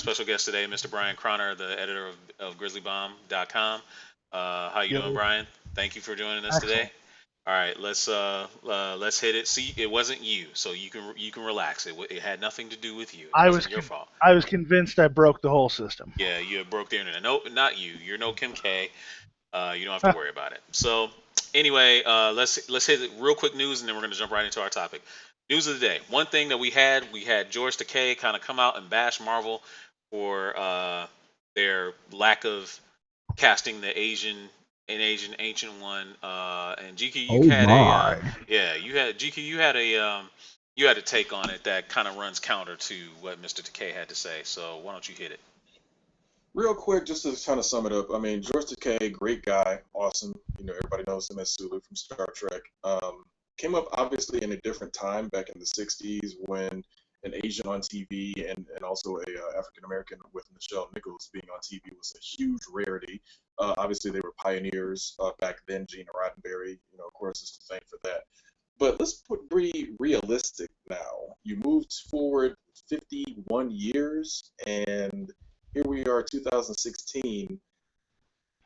special guest today, Mr. Brian Croner, the editor of GrizzlyBomb.com. How you doing, Yo, Brian? Thank you for joining us today. excellent. All right, let's hit it. See, it wasn't you, so you can relax. It had nothing to do with you. It I was wasn't your con- fault. I was convinced I broke the whole system. Yeah, you broke the internet. No, not you. You're no Kim K. You don't have to worry about it. So anyway, let's hit it real quick news, and then we're gonna jump right into our topic. News of the day. One thing that we had George Takei kind of come out and bash Marvel for their lack of casting the Asian ancient one. And GQ, you Oh had a my. yeah, you had GQ, you had a take on it that kind of runs counter to what Mr. Takei had to say. So why don't you hit it? Real quick, just to kind of sum it up, I mean, George Takei, great guy, awesome. Everybody knows him as Sulu from Star Trek. Came up obviously in a different time back in the 60s when an Asian on TV and also a African American with Michelle Nichols being on TV was a huge rarity. Obviously, they were pioneers back then. Gina Roddenberry, of course, is to thank for that. But be realistic now. You moved forward 51 years, and here we are, 2016.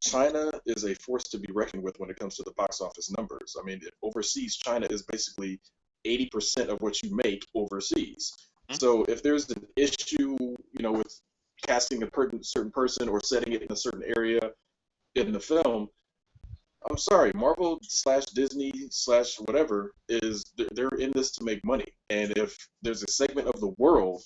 China is a force to be reckoned with when it comes to the box office numbers. I mean, overseas, China is basically 80% of what you make overseas. Hmm? So if there's an issue, with casting a certain person or setting it in a certain area in the film, I'm sorry, Marvel slash Disney slash whatever they're in this to make money. And if there's a segment of the world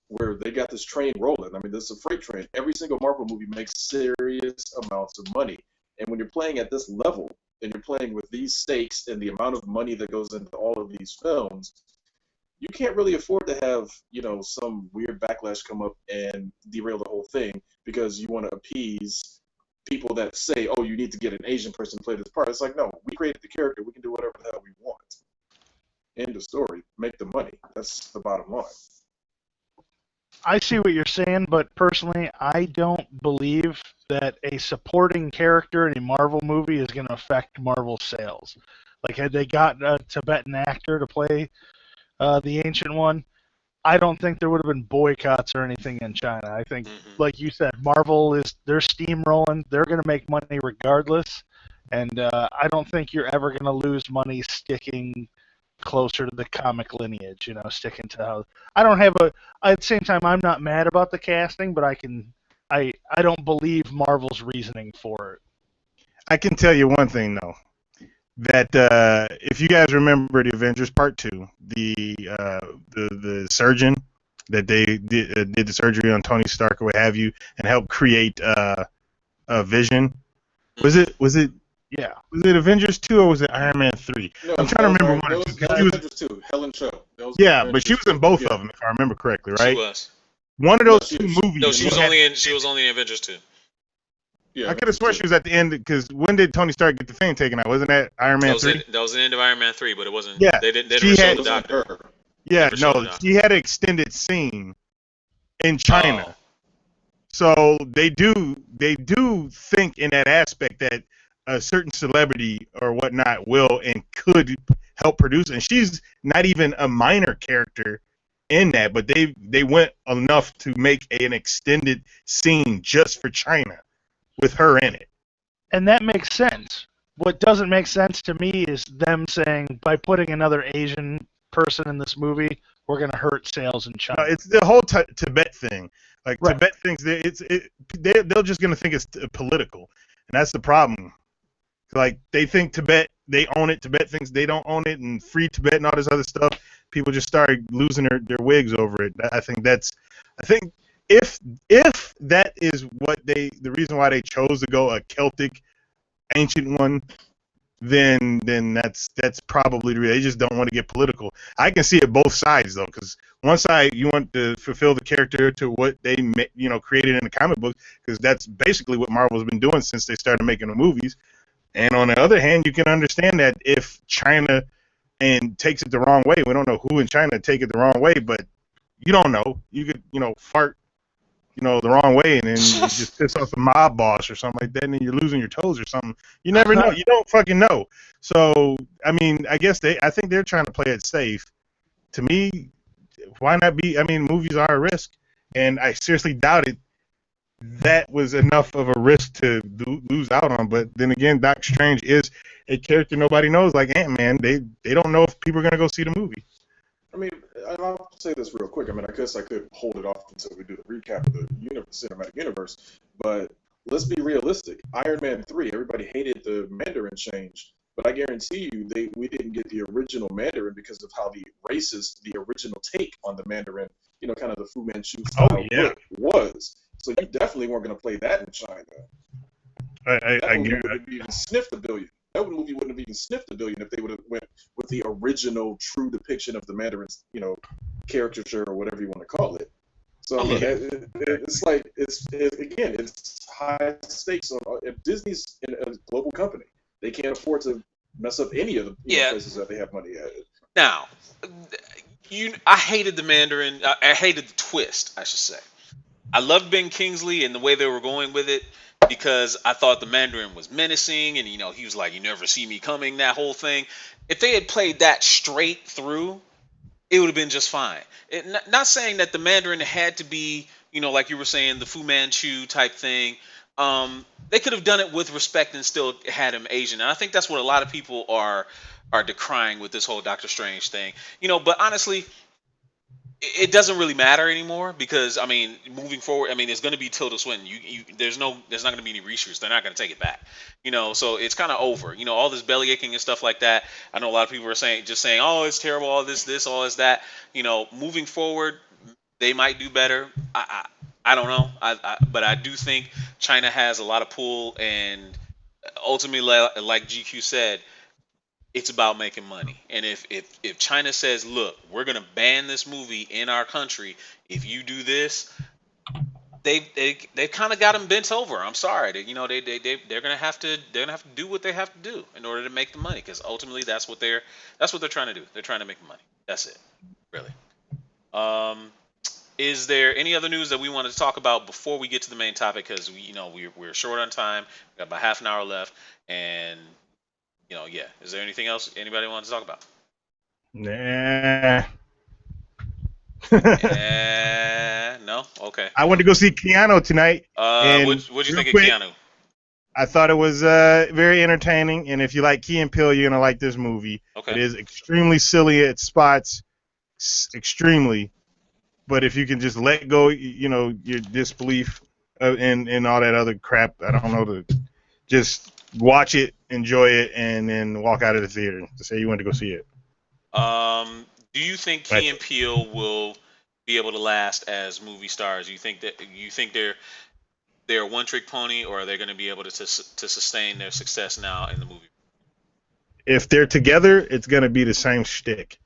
where they got this train rolling, I mean, this is a freight train. Every single Marvel movie makes serious amounts of money. And when you're playing at this level and you're playing with these stakes and the amount of money that goes into all of these films, you can't really afford to have, some weird backlash come up and derail the whole thing because you want to appease people that say, oh, you need to get an Asian person to play this part. It's like, no, we created the character. We can do whatever the hell we want. End of story. Make the money. That's the bottom line. I see what you're saying, but personally, I don't believe that a supporting character in a Marvel movie is going to affect Marvel's sales. Like, had they got a Tibetan actor to play the Ancient One, I don't think there would have been boycotts or anything in China. I think, Hmm. like you said, Marvel they're steamrolling. They're going to make money regardless, and I don't think you're ever going to lose money sticking closer to the comic lineage. Sticking to how I don't have a. At the same time, I'm not mad about the casting, but I don't believe Marvel's reasoning for it. I can tell you one thing though, that if you guys remember the Avengers Part Two, the surgeon that they did the surgery on Tony Stark or what have you, and helped create a Vision. Was it Yeah. Avengers 2 or was it Iron Man 3? No, I'm trying to remember that one. was, that was Avengers 2. Helen Cho. That was Yeah, but she Avengers was in 2. both Yeah. of them, if I remember correctly, She right? was. One of No, those two movies. No, she was they had- only in Avengers 2. Yeah, I could have sworn she was at the end because when did Tony Stark get the thing taken out? Wasn't that Iron Man 3? That was the end of Iron Man 3, but it wasn't. Yeah, They didn't she show had- the It wasn't doctor. her. Yeah, Never showed no, the doctor. she had an extended scene in China. Oh. So they do think in that aspect that a certain celebrity or whatnot will and could help produce, and she's not even a minor character in that, but they went enough to make an extended scene just for China with her in it. And that makes sense. What doesn't make sense to me is them saying by putting another Asian person in this movie, we're going to hurt sales in China. It's the whole Tibet thing. Like Right. Tibet thinks they're just gonna think it's political, and that's the problem. Like they think Tibet, they own it. Tibet thinks they don't own it, and free Tibet and all this other stuff. People just started losing their wigs over it. I think if that is what the reason why they chose to go a Celtic ancient one, then that's probably the reason. They just don't want to get political. I can see it both sides though, because one side you want to fulfill the character to what they created in the comic book, because that's basically what Marvel's been doing since they started making the movies. And on the other hand, you can understand that if China and takes it the wrong way, we don't know who in China take it the wrong way, but you don't know. You could fart the wrong way, and then you just piss off a mob boss or something like that, and then you're losing your toes or something. You never know. You don't fucking know. So, I mean, I think they're trying to play it safe. To me, why not be? I mean, movies are a risk, and I seriously doubted that was enough of a risk to lose out on. But then again, Doc Strange is a character nobody knows, like Ant-Man. They don't know if people are gonna go see the movie. I mean, I'll say this real quick. I mean, I guess I could hold it off until we do the recap of the cinematic universe, but let's be realistic. Iron Man 3, everybody hated the Mandarin change, but I guarantee you we didn't get the original Mandarin because of how the original take on the Mandarin, kind of the Fu Manchu Oh style yeah, look was. So you definitely weren't going to play that in China. That I movie get wouldn't have even sniffed a billion. That movie wouldn't have even sniffed a billion if they would have went with the original true depiction of the Mandarin's, caricature or whatever you want to call it. So I mean, it's like again, it's high stakes. If Disney's in a global company, they can't afford to mess up any of the places that they have money at. Now, I hated the Mandarin. I hated the twist, I should say. I loved Ben Kingsley and the way they were going with it because I thought the Mandarin was menacing and he was like, "You never see me coming," that whole thing. If they had played that straight through, it would have been just fine. Not saying that the Mandarin had to be, like you were saying, the Fu Manchu type thing. They could have done it with respect and still had him Asian. And I think that's what a lot of people are decrying with this whole Doctor Strange thing. But honestly, it doesn't really matter anymore because I mean, moving forward, I mean, it's going to be Tilda Swinton. There's not going to be any reshoots. They're not going to take it back. So it's kind of over. All this belly aching and stuff like that. I know a lot of people are saying, oh, it's terrible, all this, all this, that. Moving forward, they might do better. I don't know. But I do think China has a lot of pull, and ultimately, like GQ said, it's about making money. And if China says, look, we're gonna ban this movie in our country if you do this, they kind of got them bent over. I'm sorry, they're gonna have to do what they have to do in order to make the money, because ultimately that's what they're trying to do. They're trying to make money. That's it, really. Um, is there any other news that we want to talk about before we get to the main topic? Because we're short on time. We got about half an hour left, and yeah. Is there anything else anybody wants to talk about? Nah. No. Okay. I went to go see Keanu tonight. What'd you think of Keanu? I thought it was very entertaining, and if you like Key and Peele, you're gonna like this movie. Okay. It is extremely silly at spots, extremely. But if you can just let go, your disbelief and all that other crap, I don't know, to just watch it, enjoy it, and then walk out of the theater to say you went to go see it. Do you think Key and Peele will be able to last as movie stars? You think they're a one-trick pony, or are they going to be able to sustain their success now in the movie? If they're together, it's going to be the same shtick.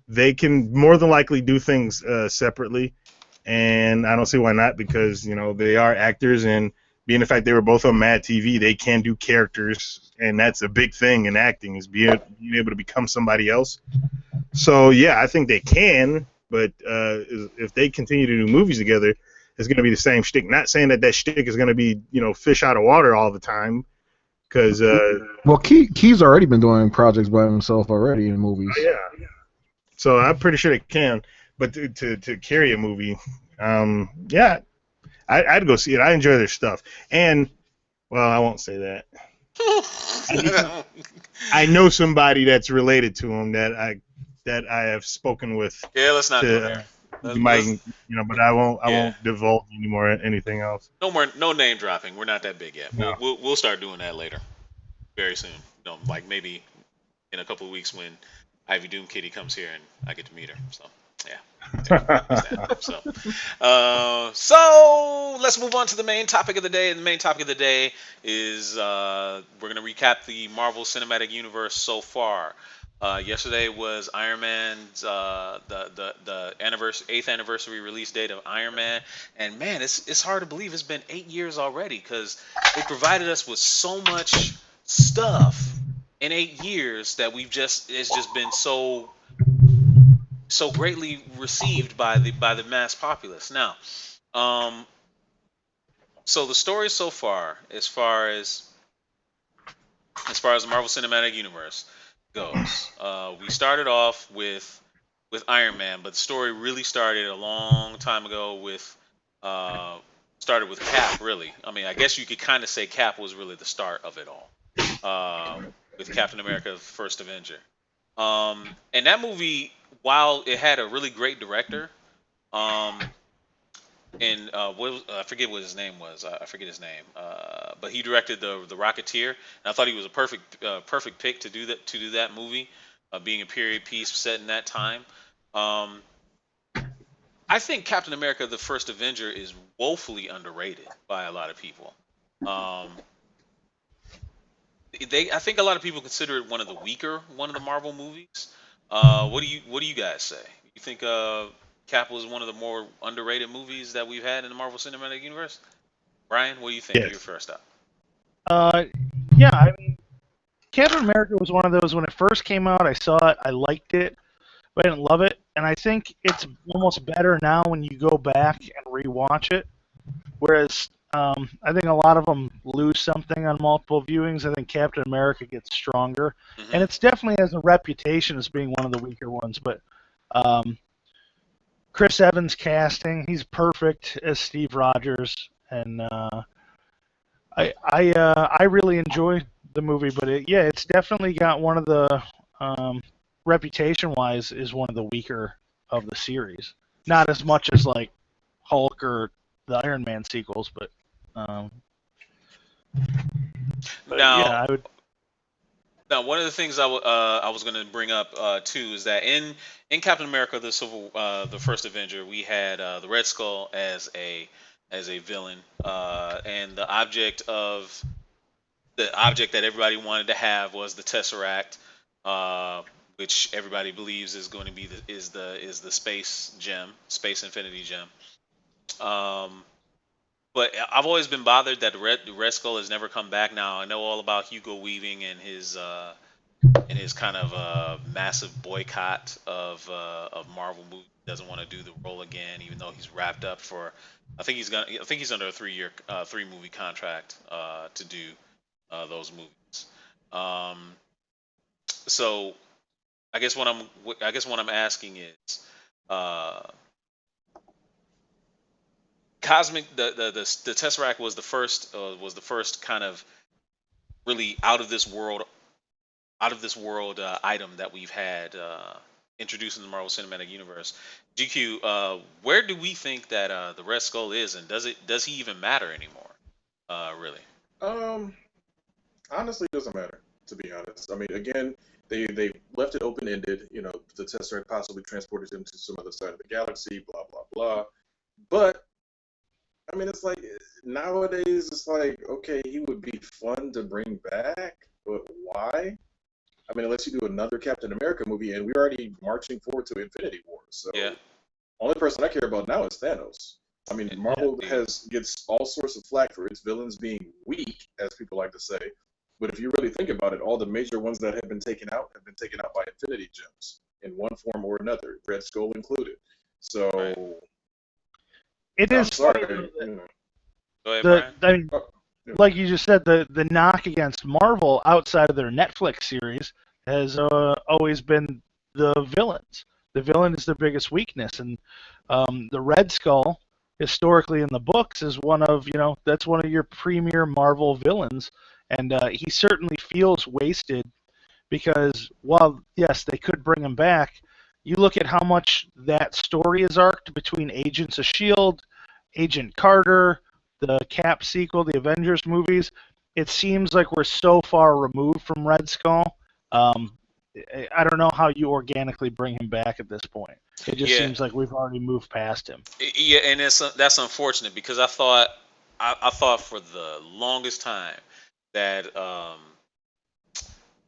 They can more than likely do things separately, and I don't see why not, because they are actors, and being the fact they were both on Mad TV, they can do characters, and that's a big thing in acting, is being able to become somebody else. So yeah, I think they can, but if they continue to do movies together, it's going to be the same shtick. Not saying that shtick is going to be fish out of water all the time, because well, Key's already been doing projects by himself already in movies. Yeah. So I'm pretty sure they can, but to carry a movie, yeah, I'd go see it. I enjoy their stuff, and well, I won't say that. I know somebody that's related to him that I have spoken with. Yeah, let's not do that. You might, but I won't divulge anymore anything else. No name dropping. We're not that big yet. No. We'll start doing that later, very soon. Like maybe in a couple of weeks when Ivy Doom Kitty comes here and I get to meet her. So yeah. So let's move on to the main topic of the day. And the main topic of the day is we're gonna recap the Marvel Cinematic Universe so far. Yesterday was Iron Man's the 8th anniversary release date of Iron Man, and man, it's hard to believe it's been 8 years already, because they provided us with so much stuff in 8 years that it's just been so greatly received by the mass populace. Now, so the story so far, as far as the Marvel Cinematic Universe goes, we started off with Iron Man, but the story really started a long time ago with uh, started with Cap. Really, I mean, I guess you could kind of say Cap was really the start of it all, with Captain America: First Avenger. And that movie, while it had a really great director, um, and I forget what his name was. I forget his name. But he directed the Rocketeer, and I thought he was a perfect pick to do that movie, being a period piece set in that time. Um, I think Captain America: The First Avenger is woefully underrated by a lot of people. Um, I think a lot of people consider it one of the Marvel movies. What do you guys say? You think Cap was one of the more underrated movies that we've had in the Marvel Cinematic Universe? Brian, what do you think? You're Yes. first up. Uh, yeah, I mean, Captain America was one of those when it first came out. I saw it, I liked it, but I didn't love it. And I think it's almost better now when you go back and rewatch it. Whereas I think a lot of them lose something on multiple viewings. I think Captain America gets stronger, and Hmm. it's definitely has a reputation as being one of the weaker ones. But um, Chris Evans casting, he's perfect as Steve Rogers, and I really enjoy the movie. But yeah, it's definitely got one of the reputation wise is one of the weaker of the series. Not as much as like Hulk or the Iron Man sequels, um, but Now, yeah, I would. one of the things I was going to bring up too is that in Captain America: The First Avenger, we had the Red Skull as a villain, and the object that everybody wanted to have was the Tesseract, uh, which everybody believes is going to be the space gem, space infinity gem. Um, but I've always been bothered that the Red Skull has never come back. Now I know all about Hugo Weaving and his kind of massive boycott of Marvel movies. Doesn't want to do the role again, even though he's wrapped up for. I think he's under a 3 year 3 movie contract to do those movies. Um, so I guess what I'm asking is, uh, Cosmic the Tesseract was the first kind of really out of this world item that we've had introduced in the Marvel Cinematic Universe. GQ, where do we think that the Red Skull is, and does he even matter anymore? Really? Um, honestly, it doesn't matter, to be honest. I mean, again, they left it open ended. You know, the Tesseract possibly transported him to some other side of the galaxy. Blah blah blah. But I mean, it's like nowadays, it's like okay, he would be fun to bring back, but why? I mean, unless you do another Captain America movie, and we're already marching forward to Infinity War. So, Yeah. only person I care about now is Thanos. I mean, Yeah. Marvel Indeed. has gets all sorts of flack for its villains being weak, as people like to say. But if you really think about it, all the major ones that have been taken out by Infinity Gems in one form or another, Red Skull included. Right. So, It I'm is funny sorry. though that Go ahead, the Brian. I mean, Oh, yeah. like you just said, the knock against Marvel outside of their Netflix series has always been the villains. The villain is their biggest weakness, and the Red Skull, historically in the books, is one of that's one of your premier Marvel villains, and he certainly feels wasted because while yes they could bring him back, you look at how much that story is arced between Agents of Shield, Agent Carter, the Cap sequel, the Avengers movies. It seems like we're so far removed from Red Skull. Um, I don't know how you organically bring him back at this point. It just Yeah. seems like we've already moved past him. Yeah, and that's unfortunate because I thought for the longest time that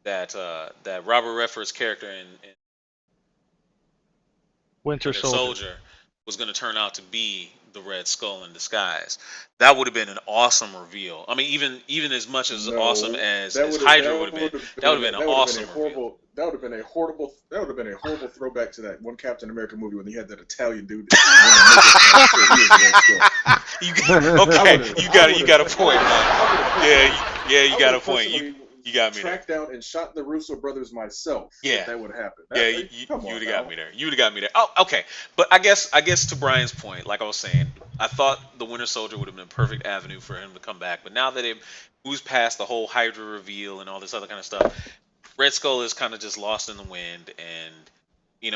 that Robert Redford's character in Winter Winter Soldier. Soldier was going to turn out to be the Red Skull in disguise. That would have been an awesome reveal. I mean, even as much as awesome No, as Hydra would have been, that that would would have been an that would have been awesome a reveal. horrible that would have been a horrible throwback to that one Captain America movie when he had that Italian dude wearing makeup trying to say he was Red Skull. Okay, you got a point, man. Yeah, I you would got a have point. personally You got me there. tracked down and shot the Russo brothers myself if Yeah. that would happen. Yeah, Come you on would have got now. me there. You would have got me there. Oh, okay. But I guess to Brian's point, like I was saying, I thought the Winter Soldier would have been a perfect avenue for him to come back, but now that it moves past the whole Hydra reveal and all this other kind of stuff, Red Skull is kind of just lost in the wind, and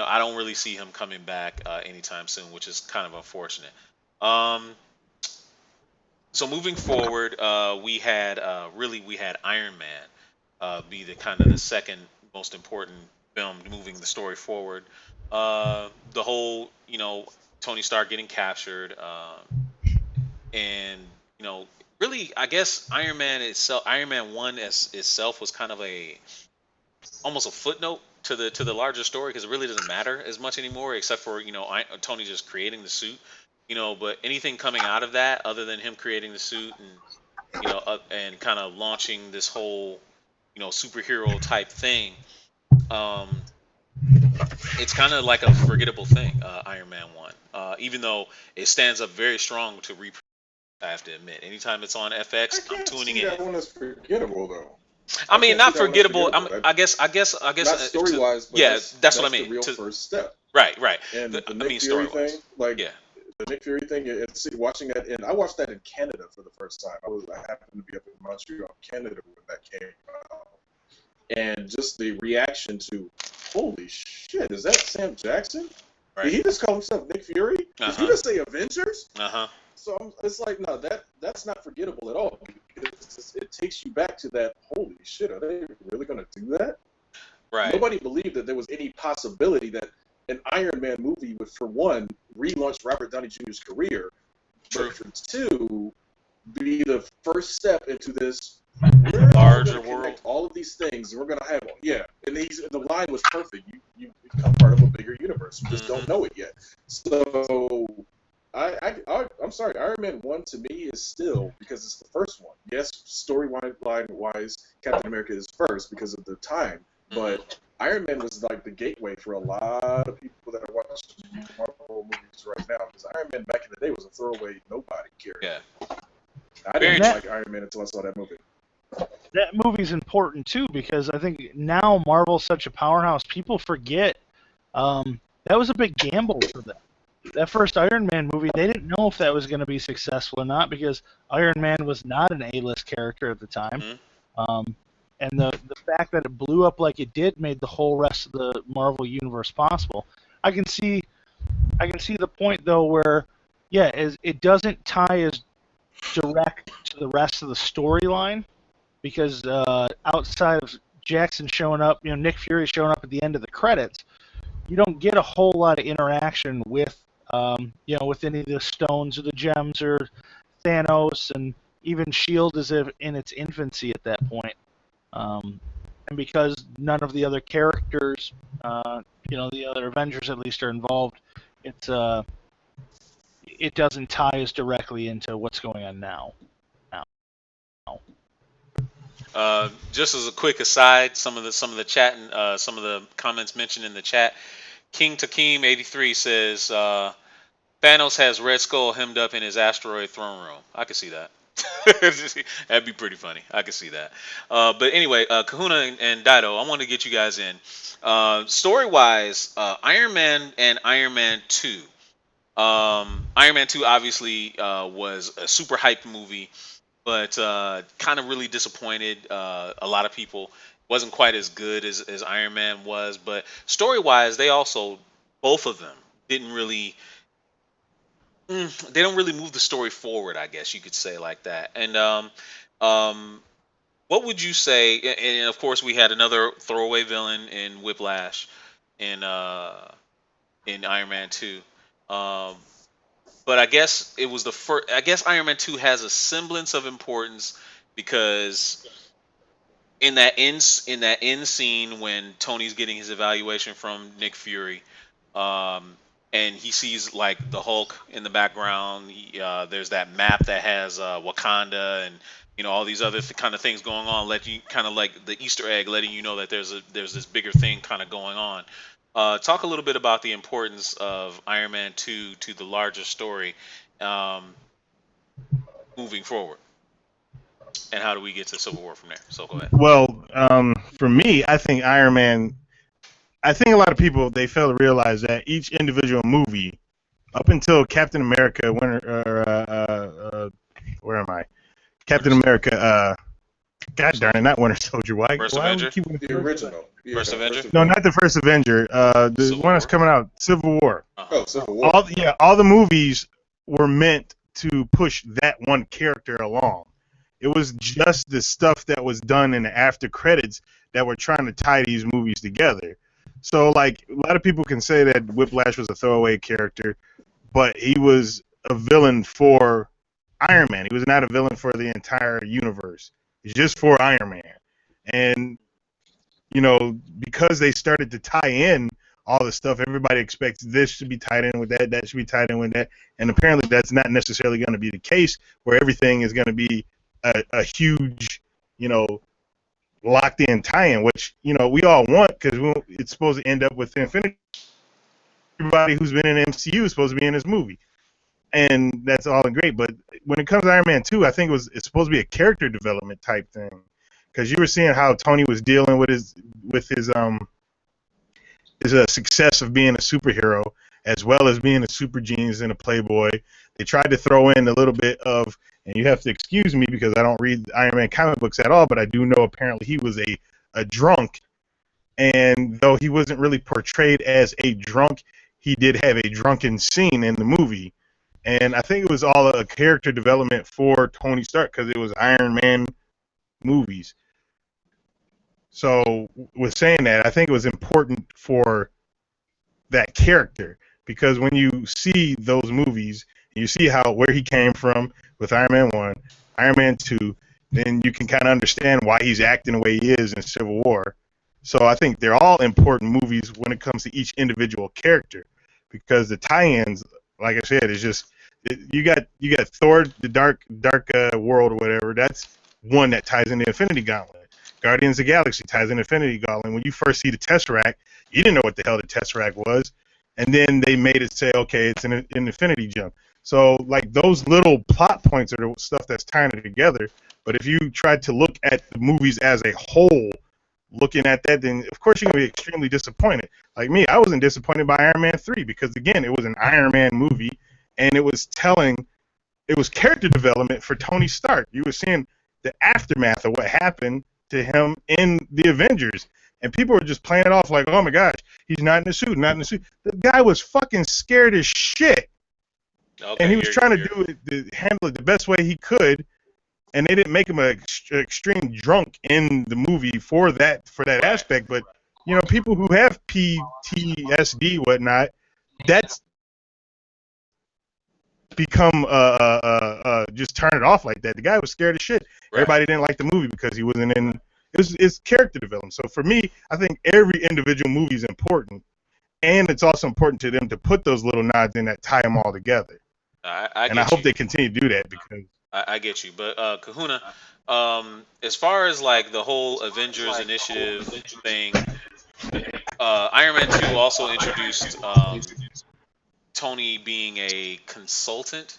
I don't really see him coming back anytime soon, which is kind of unfortunate. Um, so moving forward, we had Iron Man be the kind of the second most important film moving the story forward. The whole Tony Stark getting captured, and really I guess Iron Man One as itself was kind of a almost a footnote to the larger story because it really doesn't matter as much anymore, except for Tony just creating the suit. But anything coming out of that, other than him creating the suit and and kind of launching this whole superhero type thing, um, it's kind of like a forgettable thing. Iron Man One, even though it stands up very strong to reprise. I have to admit, anytime it's on I FX, I'm can't tuning see in. that one as forgettable though. I I mean, can't see not that one as forgettable. forgettable. I guess. Not story wise, but Yeah, that's what I that's the mean. real first step. Right, right. And the I Nick mean, Fury story thing, wise. like Yeah. the Nick Fury thing, see, watching that, and I watched that in Canada for the first time. I happened to be up in Montreal, Canada, when that came out, and just the reaction to, holy shit, is that Sam Jackson? Right. Did he just call himself Nick Fury? Did Uh-huh. you just say Avengers? Uh-huh. So it's like, no, that's not forgettable at all because it takes you back to that. Holy shit, are they really going to do that? Right. Nobody believed that there was any possibility that an Iron Man movie would, for one, relaunch Robert Downey Jr.'s career, True. but for two, be the first step into this Larger world. world. All of these things, and we're going to have, and the line was perfect. You become part of a bigger universe. You just don't know it yet. So I'm sorry, Iron Man 1 to me is still, because it's the first one. Yes, storyline wise, Captain America is first because of the time, but Iron Man was like the gateway for a lot of people that are watching Marvel movies right now. Because Iron Man back in the day was a throwaway nobody character. Yeah. I didn't like Iron Man until I saw that movie. That movie's important too because I think now Marvel's such a powerhouse. People forget that was a big gamble for them. That first Iron Man movie, they didn't know if that was going to be successful or not because Iron Man was not an A-list character at the time. And the fact that it blew up like it did made the whole rest of the Marvel universe possible. I can see the point though where, it doesn't tie as direct to the rest of the storyline because outside of Jackson showing up, Nick Fury showing up at the end of the credits, you don't get a whole lot of interaction with with any of the stones or the gems or Thanos, and even Shield is in its infancy at that point. And because none of the other characters, the other Avengers at least are involved, it doesn't tie as directly into what's going on now. Just as a quick aside, some of the chat and some of the comments mentioned in the chat. King Takeem 83 says Thanos has Red Skull hemmed up in his asteroid throne room. I could see that. That'd be pretty funny. I could see that. But anyway, Kahuna and Dido, I want to get you guys in. Story-wise, Iron Man and Iron Man 2. Iron Man 2 obviously was a super hyped movie, but kind of really disappointed a lot of people. Wasn't quite as good as Iron Man was, but story-wise, they also, both of them, didn't really they don't really move the story forward, I guess you could say like that. And what would you say? And of course, we had another throwaway villain in Whiplash in Iron Man 2. But I guess it was the first. I guess Iron Man 2 has a semblance of importance because in that end scene when Tony's getting his evaluation from Nick Fury, and he sees like the Hulk in the background. There's that map that has Wakanda and all these other kind of things going on. Let you kind of like the Easter egg, letting you know that there's this bigger thing kind of going on. Talk a little bit about the importance of Iron Man 2 to the larger story moving forward, and how do we get to Civil War from there? So go ahead. Well, for me, I think a lot of people, they fail to realize that each individual movie up until Captain America, where am I? Captain America. God darn it, not Winter Soldier. Why First do we Avenger? keep The original. Yeah, First Avenger? No, not the first Avenger. The Civil one that's War? coming out, Civil War. Oh, Civil War. All the movies were meant to push that one character along. It was just the stuff that was done in the after credits that were trying to tie these movies together. So, like, a lot of people can say that Whiplash was a throwaway character, but he was a villain for Iron Man. He was not a villain for the entire universe. He's just for Iron Man. And, you know, because they started to tie in all the stuff, everybody expects this should be tied in with that, that should be tied in with that. And apparently that's not necessarily going to be the case, where everything is going to be a huge, you know, locked in tie-in, which, you know, we all want, because it's supposed to end up with Infinity. Everybody who's been in MCU is supposed to be in this movie. And that's all great. But when it comes to Iron Man 2, I think it's supposed to be a character development type thing. Because you were seeing how Tony was dealing with his success of being a superhero, as well as being a super genius and a playboy. They tried to throw in a little bit of, and you have to excuse me because I don't read Iron Man comic books at all, but I do know apparently he was a drunk. And though he wasn't really portrayed as a drunk, he did have a drunken scene in the movie. And I think it was all a character development for Tony Stark, because it was Iron Man movies. So with saying that, I think it was important for that character, because when you see those movies, you see where he came from with Iron Man 1, Iron Man 2, then you can kind of understand why he's acting the way he is in Civil War. So I think they're all important movies when it comes to each individual character, because the tie-ins, like I said, is just you got Thor, the Dark World or whatever. That's one that ties into Infinity Gauntlet. Guardians of the Galaxy ties in Infinity Gauntlet. When you first see the Tesseract, you didn't know what the hell the Tesseract was, and then they made it say, okay, it's an Infinity Gem. So, like, those little plot points are the stuff that's tying it together. But if you try to look at the movies as a whole, looking at that, then of course you're going to be extremely disappointed. Like me, I wasn't disappointed by Iron Man 3 because, again, it was an Iron Man movie, and it was character development for Tony Stark. You were seeing the aftermath of what happened to him in the Avengers. And people were just playing it off like, oh my gosh, he's not in the suit, not in the suit. The guy was fucking scared as shit. Okay, and he was trying to handle it the best way he could. And they didn't make him an extreme drunk in the movie for that aspect. But, you know, people who have PTSD, whatnot, that's become just turn it off like that. The guy was scared as shit. Right. Everybody didn't like the movie because he wasn't in. It's character development. So for me, I think every individual movie is important, and it's also important to them to put those little nods in that tie them all together. I hope they continue to do that, because I get you. But Kahuna, as far as like the whole Avengers Initiative thing, Iron Man 2 also introduced Tony being a consultant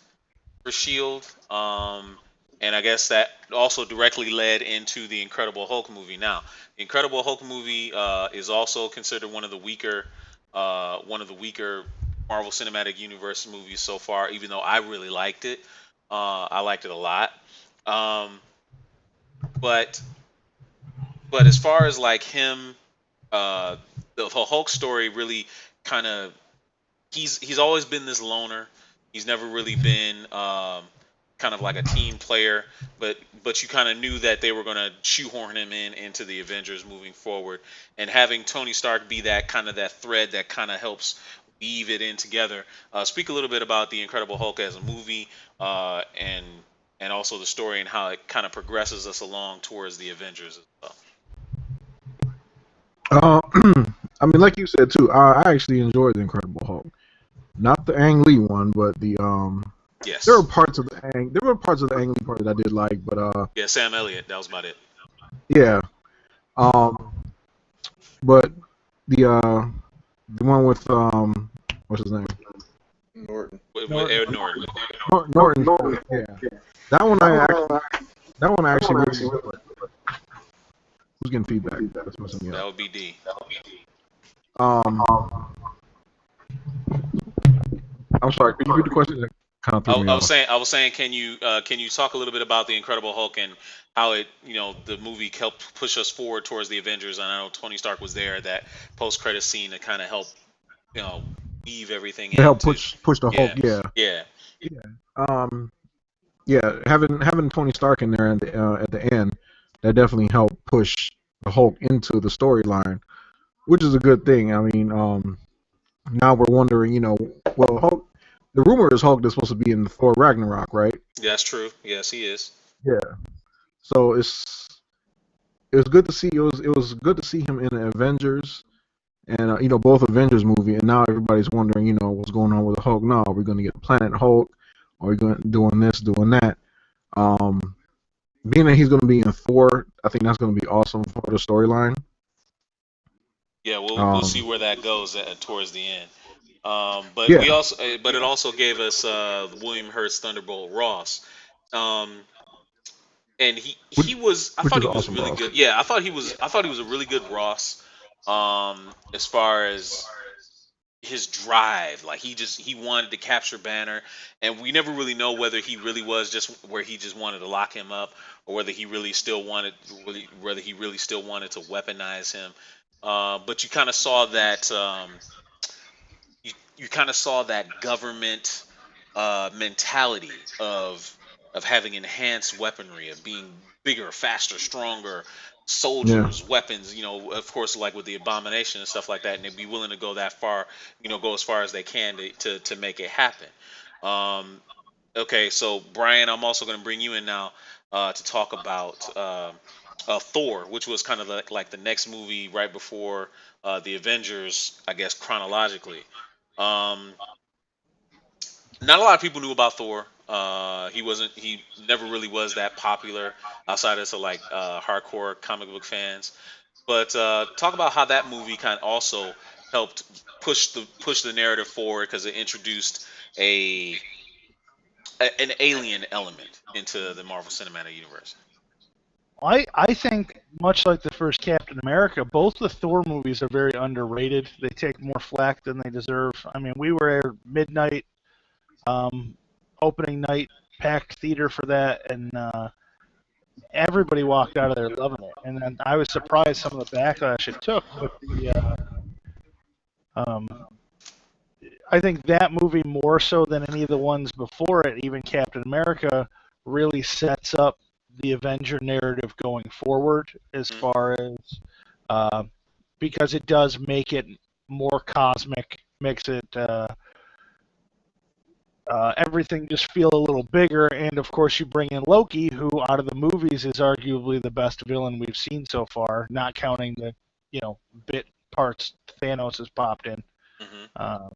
for Shield, and I guess that also directly led into the Incredible Hulk movie. Now, the Incredible Hulk movie is also considered one of the weaker Marvel Cinematic Universe movies so far. Even though I really liked it, I liked it a lot. But as far as like him, the Hulk story really kind of. He's always been this loner. He's never really been kind of like a team player, but you kind of knew that they were going to shoehorn him into the Avengers moving forward, and having Tony Stark be that thread that kind of helps weave it in together. Speak a little bit about the Incredible Hulk as a movie, and also the story and how it kind of progresses us along towards the Avengers as well. I mean, like you said too, I actually enjoyed the Incredible Hulk. Not the Ang Lee one, but the yes. There were parts of the Ang Lee part that I did like, but yeah, Sam Elliott, that was about it. Yeah. But the one with what's his name? Norton. With Ed Norton. Norton. Yeah. That one I actually really enjoyed. Who's getting feedback? That's messing me up. That would be D. I'm sorry. Could you repeat the question? That kind of threw me off. I was saying, can you talk a little bit about the Incredible Hulk and how it, the movie helped push us forward towards the Avengers? And I know Tony Stark was there, that post credit scene to kind of help, you know, weave everything To help into, push the Hulk. yeah, Yeah. yeah, Yeah. Um. Yeah. Having Tony Stark in there at the end, that definitely helped push the Hulk into the storyline, which is a good thing. I mean, now we're wondering, well, Hulk. The rumor is Hulk is supposed to be in Thor Ragnarok, right? that's true. Yes, he is. Yeah. So it was good to see. It was good to see him in the Avengers and both Avengers movie. And now everybody's wondering, what's going on with the Hulk. No, are we going to get Planet Hulk? Are we going doing this, doing that? Um, Being that he's going to be in Thor, I think that's going to be awesome for the storyline. Yeah, we'll see Um, where that goes towards the end. But yeah, we also, but it also gave us William Hurt's Thunderbolt Ross. Um, and which he was, I which thought is he was awesome, really Ross. good. Yeah, I thought he was a really good Ross. As far as his drive, like he wanted to capture Banner, and we never really know whether he really was just where he just wanted to lock him up, or whether he really still wanted, whether he really still wanted to weaponize him. But you kind of saw that. You kind of saw that government mentality of having enhanced weaponry, of being bigger, faster, stronger Yeah, soldiers, weapons. Of course, like with the abomination and stuff like that, and they'd be willing to go that far. Go as far as they can to make it happen. Um, okay, so Brian, I'm also going to bring you in now to talk about Thor, which was kind of like the next movie right before the Avengers, I guess chronologically. Um, Not a lot of people knew about Thor. He wasn't. He never really was that popular outside of like hardcore comic book fans. But talk about how that movie kind of also helped push the narrative forward because it introduced a, an alien element into the Marvel Cinematic Universe. I think much like the first Captain America, both the Thor movies are very underrated. They take more flack than they deserve. I mean, we were at midnight um, opening night packed theater for that, and everybody walked out of there loving it. And then I was surprised some of the backlash it took, but um, I think that movie more so than any of the ones before it, even Captain America, really sets up the Avenger narrative going forward as Mm, far as uh, because it does make it more cosmic, makes it everything just feel a little bigger. And of course, you bring in Loki, who out of the movies is arguably the best villain we've seen so far, not counting the bit parts Thanos has popped in. hmm Um,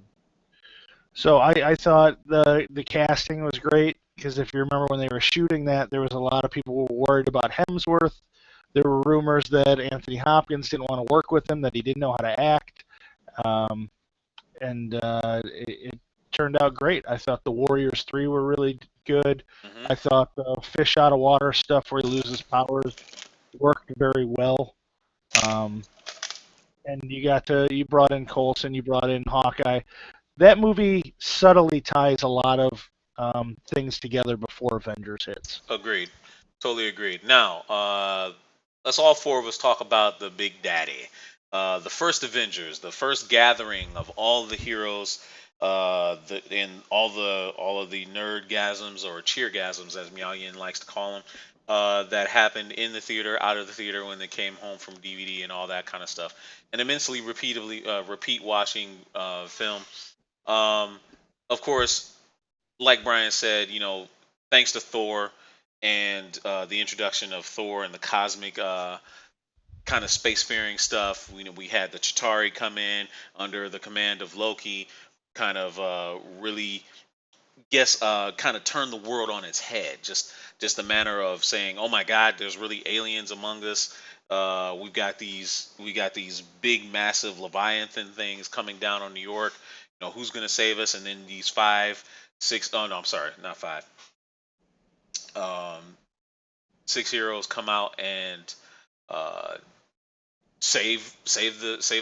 so I thought the casting was great because if you remember when they were shooting that, there was a lot of people who were worried about Hemsworth. There were rumors that Anthony Hopkins didn't want to work with him, that he didn't know how to act, um, and it turned out great. I thought the Warriors 3 were really good. hmm I thought the fish out of water stuff where he loses powers worked very well. Um, and you brought in Coulson, you brought in Hawkeye. That movie subtly ties a lot of things together before Avengers hits. Agreed. Totally agreed. Now, let's all four of us talk about the Big Daddy, the first Avengers, the first gathering of all the heroes, and all of the nerdgasms or cheergasms, as Miao Yin likes to call them, that happened in the theater, out of the theater when they came home from DVD and all that kind of stuff, and immensely repeatedly repeat watching film. Um, of course, like Brian said, thanks to Thor and the introduction of Thor and the cosmic kind of spacefaring stuff, we had the Chitauri come in under the command of Loki, kind of really guess kind of turn the world on its head. Just a manner of saying, oh my God, there's really aliens among us. We got these big, massive Leviathan things coming down on New York. Who's gonna save us? And then these five, six. Oh no, I'm sorry, not five. Um, Six heroes come out and uh, save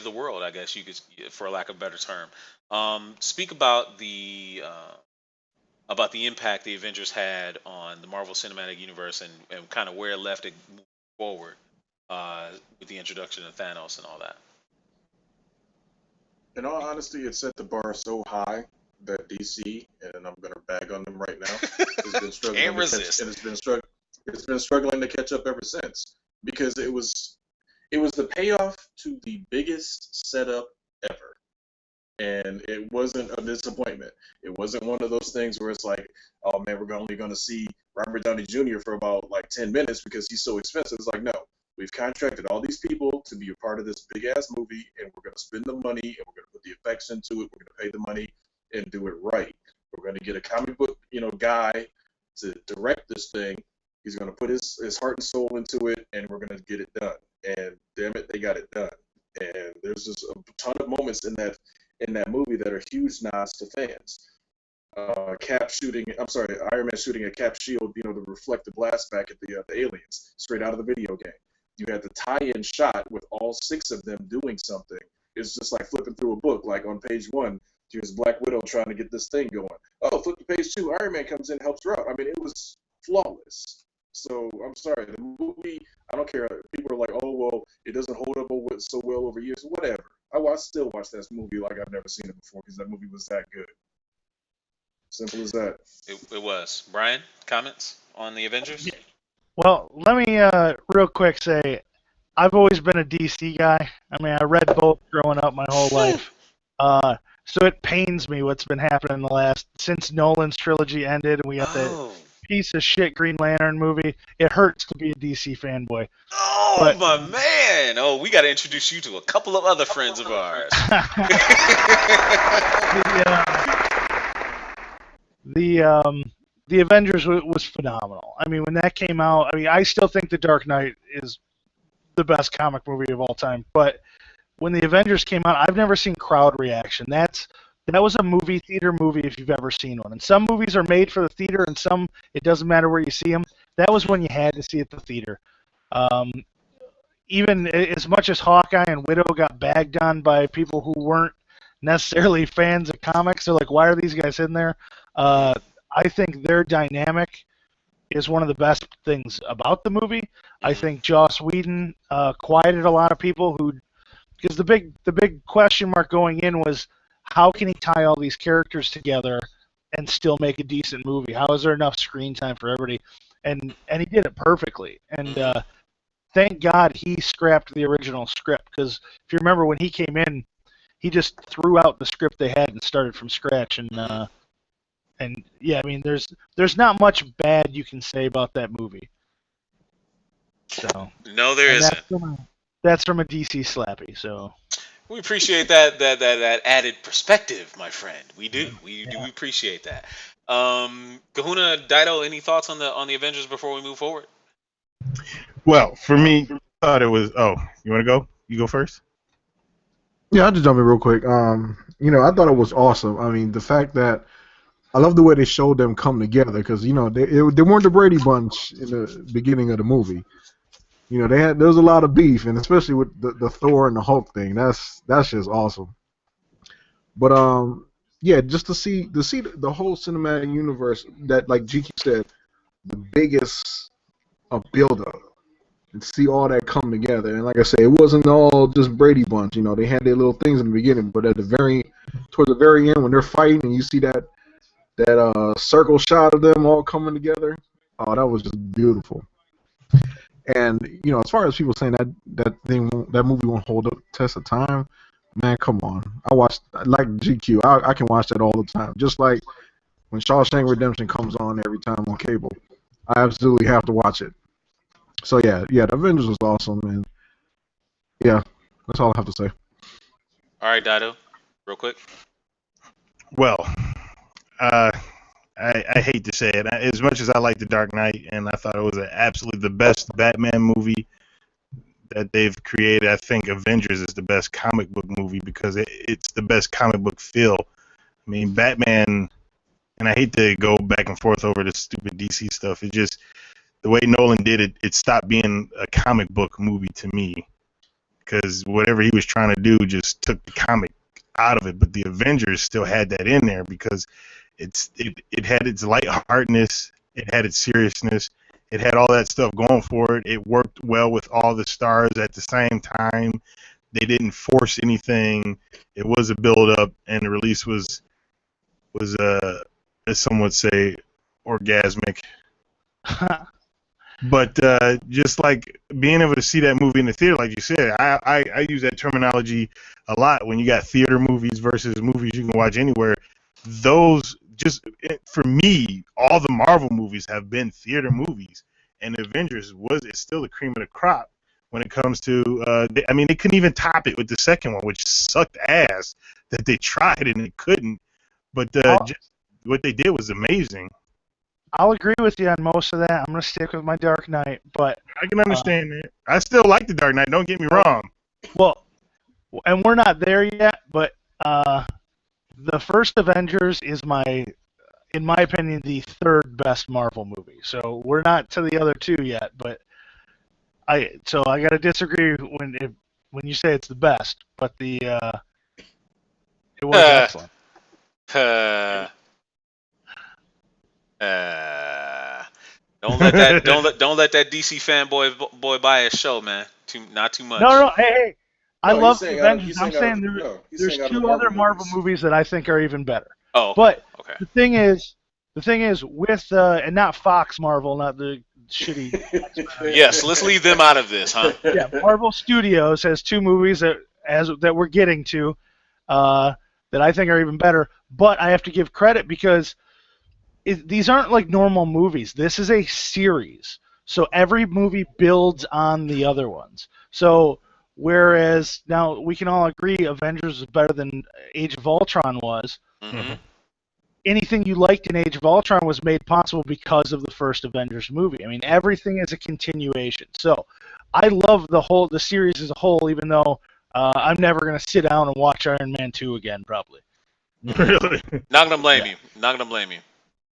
the world. I guess you could, for lack of a better term. Speak about the impact the Avengers had on the Marvel Cinematic Universe and kind of where it left it moving forward with the introduction of Thanos and all that. In all honesty, it set the bar so high that DC, and I'm gonna bag on them right now, has been struggling Can't to catch, resist. and it's been struggling to catch up ever since because it was the payoff to the biggest setup ever, and it wasn't a disappointment. It wasn't one of those things where it's like, oh man, we're only gonna see Robert Downey Jr. for about like 10 minutes because he's so expensive. It's like, no, we've contracted all these people to be a part of this big ass movie, and we're going to spend the money, and we're going to put the effects into it. We're going to pay the money and do it right. We're going to get a comic book, guy to direct this thing. He's going to put his heart and soul into it, and we're going to get it done. And damn it, they got it done. And there's just a ton of moments in that movie that are huge nods to fans. Iron Man shooting a Cap shield, to reflect the blast back at the aliens, straight out of the video game. You had the tie-in shot with all 6 of them doing something. It's just like flipping through a book. Like on page 1, here's Black Widow trying to get this thing going. Oh, flip to page 2, Iron Man comes in and helps her out. I mean, it was flawless. So I'm sorry, the movie, I don't care. People are like, oh well, it doesn't hold up so well over years. Whatever. I still watch that movie like I've never seen it before because that movie was that good. Simple as that. It was. Brian, comments on the Avengers? Well, let me real quick say, I've always been a DC guy. I mean, I read both growing up my whole life. So it pains me what's been happening since Nolan's trilogy ended and we got that piece of shit Green Lantern movie. It hurts to be a DC fanboy. Oh, But- my man. Oh, we got to introduce you to a couple of other friends of ours. The Avengers was phenomenal. I mean, when that came out, I still think The Dark Knight is the best comic movie of all time. But when the Avengers came out, I've never seen crowd reaction. That was a movie theater movie if you've ever seen one. And some movies are made for the theater, and some it doesn't matter where you see them. That was when you had to see it at the theater. Even as much as Hawkeye and Widow got bagged on by people who weren't necessarily fans of comics, they're like, why are these guys in there? I think their dynamic is one of the best things about the movie. I think Joss Whedon quieted a lot of people because the big question mark going in was how can he tie all these characters together and still make a decent movie? How is there enough screen time for everybody? And he did it perfectly. And thank God he scrapped the original script because if you remember when he came in, he just threw out the script they had and started from scratch. And yeah, I mean, there's not much bad you can say about that movie. So No, there isn't. That's from a DC slappy. So We appreciate that added perspective, my friend. We do. We do appreciate that. Kahuna, Dido, any thoughts on the Avengers before we move forward? Well, for me, I thought it was. Oh, you want to go? You go first. Yeah, I'll just jump in real quick. I thought it was awesome. I mean, the fact that I love the way they showed them come together because they weren't the Brady Bunch in the beginning of the movie. There was a lot of beef, and especially with the Thor and the Hulk thing. That's just awesome. But just to see the whole cinematic universe that, like Junkie said, the biggest build-up, and see all that come together. And like I said, it wasn't all just Brady Bunch. They had their little things in the beginning, but towards the very end, when they're fighting, and you see that circle shot of them all coming together, oh, that was just beautiful. And as far as people saying that movie won't hold up test of time, man, come on. I watched like GQ. I can watch that all the time. Just like when Shawshank Redemption comes on every time on cable, I absolutely have to watch it. So yeah, the Avengers was awesome, and yeah, that's all I have to say. All right, Dido, real quick. Well, I hate to say it. As much as I like The Dark Knight, and I thought it was absolutely the best Batman movie that they've created, I think Avengers is the best comic book movie because it's the best comic book feel. I mean, Batman, and I hate to go back and forth over the stupid DC stuff. It's just the way Nolan did it, it stopped being a comic book movie to me because whatever he was trying to do just took the comic out of it, but the Avengers still had that in there because it had its lightheartedness, it had its seriousness, it had all that stuff going for it. It worked well with all the stars at the same time. They didn't force anything. It was a build up, and the release was as some would say, orgasmic. But just like being able to see that movie in the theater, like you said, I use that terminology a lot when you got theater movies versus movies you can watch anywhere. Those just for me, all the Marvel movies have been theater movies, and Avengers is still the cream of the crop when it comes to. I mean, they couldn't even top it with the second one, which sucked ass that they tried and they couldn't. But just what they did was amazing. I'll agree with you on most of that. I'm going to stick with my Dark Knight, but I can understand that. I still like the Dark Knight. Don't get me wrong. well, and we're not there yet. But the first Avengers is in my opinion, the third best Marvel movie. So we're not to the other two yet. But I got to disagree when you say it's the best. But it was excellent. Don't let that don't let that DC fanboy boy buy a show, man. Not too much. No. Hey, I No, love he's the saying out of- Avengers. he's I'm saying out saying of- no, he's there's saying out of two the other Marvel movies. movies that I think are even better. Oh, okay. But Okay. the thing is with and not Fox Marvel, not the shitty. Yes, let's leave them out of this, huh? Yeah, Marvel Studios has two movies that we're getting to that I think are even better. But I have to give credit because these aren't like normal movies. This is a series, so every movie builds on the other ones. So whereas now we can all agree Avengers is better than Age of Ultron was. Mm-hmm. Anything you liked in Age of Ultron was made possible because of the first Avengers movie. I mean, everything is a continuation. So I love the series as a whole, even though I'm never going to sit down and watch Iron Man 2 again, probably. Really. Not gonna blame you. Not gonna blame you.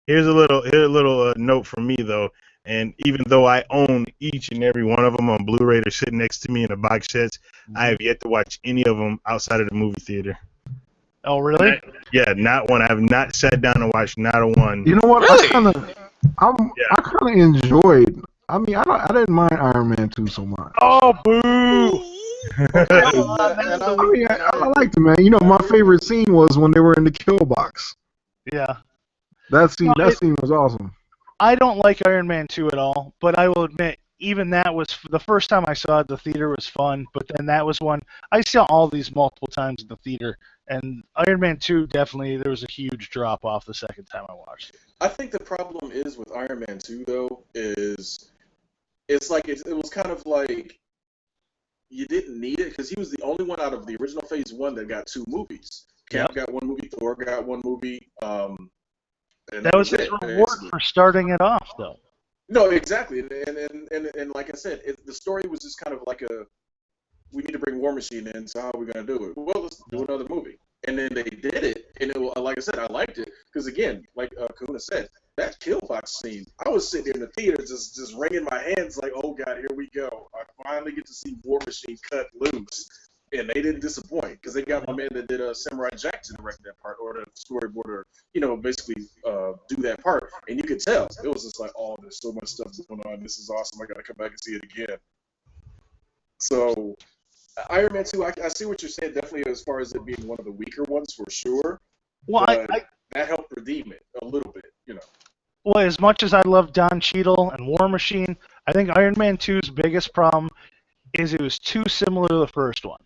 Here's a little note from me though, and even though I own each and every one of them on Blu-ray, they're sitting next to me in the box sets. I have yet to watch any of them outside of the movie theater. Oh, really? Yeah, not one. I have not sat down and watched not a one. You know what? Really? I kind of enjoyed. I mean, I didn't mind Iron Man 2 so much. Oh, boo! I mean, I liked it, man. You know, my favorite scene was when they were in the kill box. Yeah. That scene No, was awesome. I don't like Iron Man 2 at all, but I will admit, even that was the first time I saw it. The theater was fun, but then that was one I saw all these multiple times in the theater. And Iron Man 2 definitely there was a huge drop off the second time I watched it. I think the problem is with Iron Man 2 though is it's like it was kind of like you didn't need it because he was the only one out of the original Phase 1 that got two movies. Cap got one movie, Thor got one movie. And That was his reward for starting it off, though. No, exactly, and like I said, the story was just kind of like we need to bring War Machine in, so how are we gonna do it? Well, let's do another movie, and then they did it, and like I said, I liked it because again, like Kahuna said, that Killbox scene, I was sitting in the theater just wringing my hands like, oh god, here we go, I finally get to see War Machine cut loose. And they didn't disappoint because they got my man that did Samurai Jack to direct that part or the storyboard or, basically do that part. And you could tell. It was just like, oh, there's so much stuff going on. This is awesome. I got to come back and see it again. So Iron Man 2, I see what you're saying, definitely as far as it being one of the weaker ones for sure. Well, that helped redeem it a little bit, Well, as much as I love Don Cheadle and War Machine, I think Iron Man 2's biggest problem is it was too similar to the first one.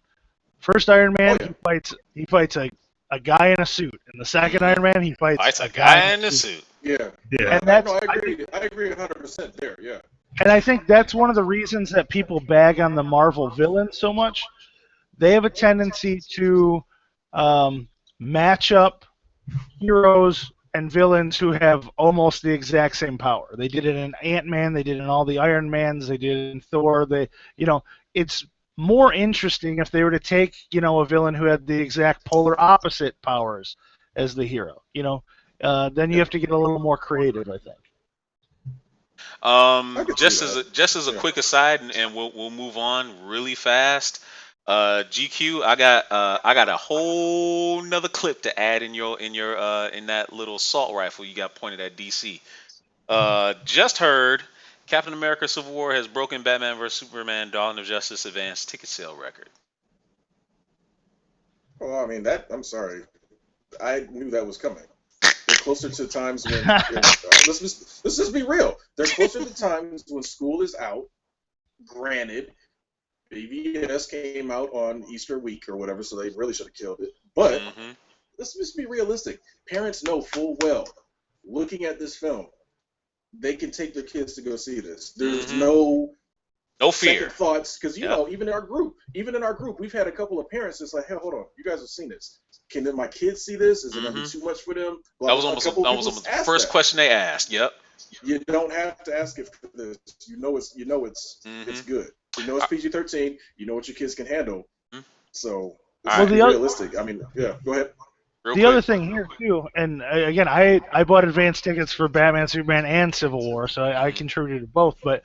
First Iron Man, he fights a guy in a suit. In the second Iron Man, he fights a guy in a suit. Yeah. And that's, I agree 100% there, yeah. And I think that's one of the reasons that people bag on the Marvel villains so much. They have a tendency to match up heroes and villains who have almost the exact same power. They did it in Ant-Man, they did it in all the Iron Mans, they did it in Thor. It's more interesting if they were to take, a villain who had the exact polar opposite powers as the hero. Then you have to get a little more creative, I think. Just as a quick aside, and we'll move on really fast. GQ, I got a whole nother clip to add in that little assault rifle you got pointed at DC. Just heard Captain America: Civil War has broken Batman vs Superman: Dawn of Justice advance ticket sale record. Well, I mean that. I'm sorry. I knew that was coming. They're closer to times when let's just be real. They're closer to times when school is out. Granted, BVS came out on Easter week or whatever, so they really should have killed it. But Hmm. let's just be realistic. Parents know full well, looking at this film, they can take their kids to go see this. There's Hmm. no No second fear. thoughts because Yep. even in our group, we've had a couple of parents that's like, hey, hold on, you guys have seen this. Can my kids see this? Is it gonna be Hmm. too much for them? That Blah, was blah. A almost couple of that was people almost the asked first that. question they asked. Yep. You don't have to ask it for this. It's Hmm. good. You know it's PG-13. You know what your kids can handle. All So let's Well, right. just be the other realistic. I mean, yeah. Go ahead. Real the other quick. thing here too, and again, I bought advance tickets for Batman, Superman, and Civil War, so I Hmm. contributed to both. But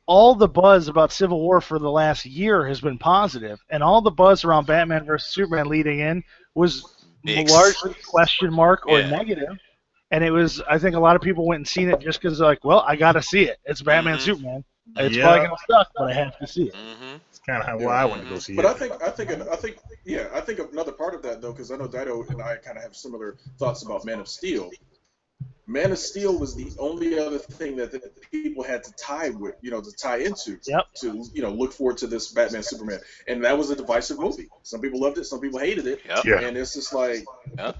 all the buzz about Civil War for the last year has been positive, and all the buzz around Batman versus Superman leading in was Mixed. largely question mark or Yeah. negative. And it was, I think a lot of people went and seen it just because, like, well, I got to see it. It's Batman Hmm. Superman. It's Hmm. probably Yeah, going to suck, but I have to see it. Hmm. it's kind of Yeah. why I want to go Hmm. see But it. I think another part of that though, because I know Dido and I kind of have similar thoughts about Man of Steel. Man of Steel was the only other thing that people had to tie with, to tie into, Yep. to look forward to this Batman Superman, and that was a divisive movie. Some people loved it, some people hated it, Yep. Yeah, and it's just like, Yep.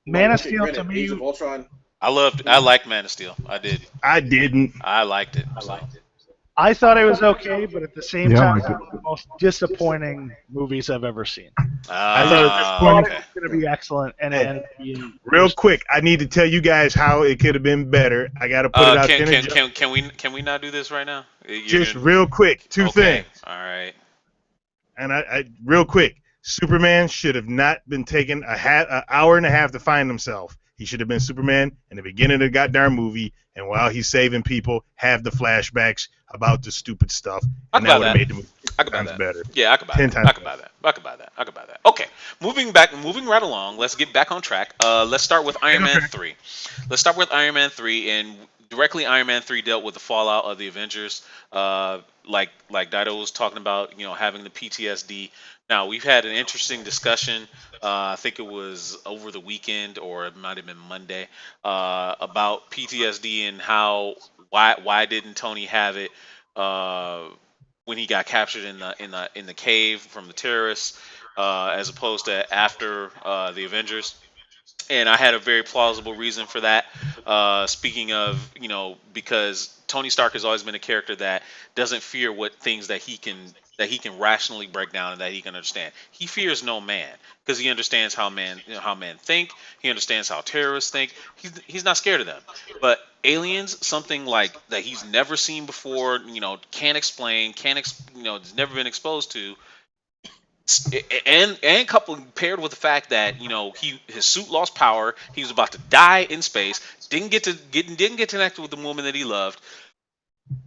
Man of okay, Steel to granted, Age of me, Ultron. I Mhm. liked Man of Steel. I did. I didn't. I liked it. So. I thought it was okay, but at the same Yeah, I time, liked one it. of the most disappointing movies I've ever seen. I I thought it was Ah, thought disappointing. it okay. was going to Yeah. be excellent, and it Hey, ended up being real quick, I need to tell you guys how it could have been better. I got to put it out Can there in can ju- can can we not do this right now? You're just gonna. real quick. Two Okay. things, All right. and I real quick. Superman should have not been taking an hour and a half to find himself. He should have been Superman in the beginning of the goddamn movie, and while he's saving people, have the flashbacks about the stupid stuff, I and could that buy would have that. made the movie I 10 could buy times that. better. Yeah, I could buy 10 that. times I could better. buy that. I could buy that. I could buy that. Okay. Moving right along. Let's get back on track. Let's start with Iron Man 3. Let's start with Iron Man 3, and directly Iron Man 3 dealt with the fallout of the Avengers. Like Dido was talking about, having the PTSD. Now we've had an interesting discussion. I think it was over the weekend, or it might have been Monday, about PTSD and why didn't Tony have it uh, when he got captured in the cave from the terrorists, as opposed to after the Avengers. And I had a very plausible reason for that. Speaking of, because Tony Stark has always been a character that doesn't fear what things that he can rationally break down and that he can understand. He fears no man because he understands how men think. He understands how terrorists think. He's not scared of them. But aliens, something like that he's never seen before, can't explain, has never been exposed to, and coupled paired with the fact that his suit lost power, he was about to die in space, didn't get connected with the woman that he loved.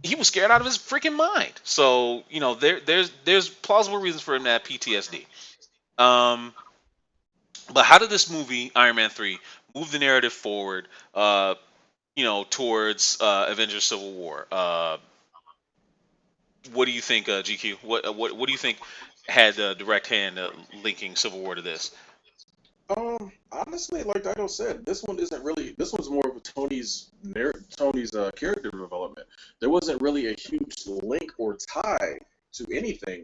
He was scared out of his freaking mind. So there's plausible reasons for him to have PTSD. Um, but how did this movie Iron Man 3 move the narrative forward? Towards Avengers Civil War. What do you think, GQ? What do you think had a direct hand linking Civil War to this? Honestly, like Dido said, this one isn't really. This one's more of Tony's character development. There wasn't really a huge link or tie to anything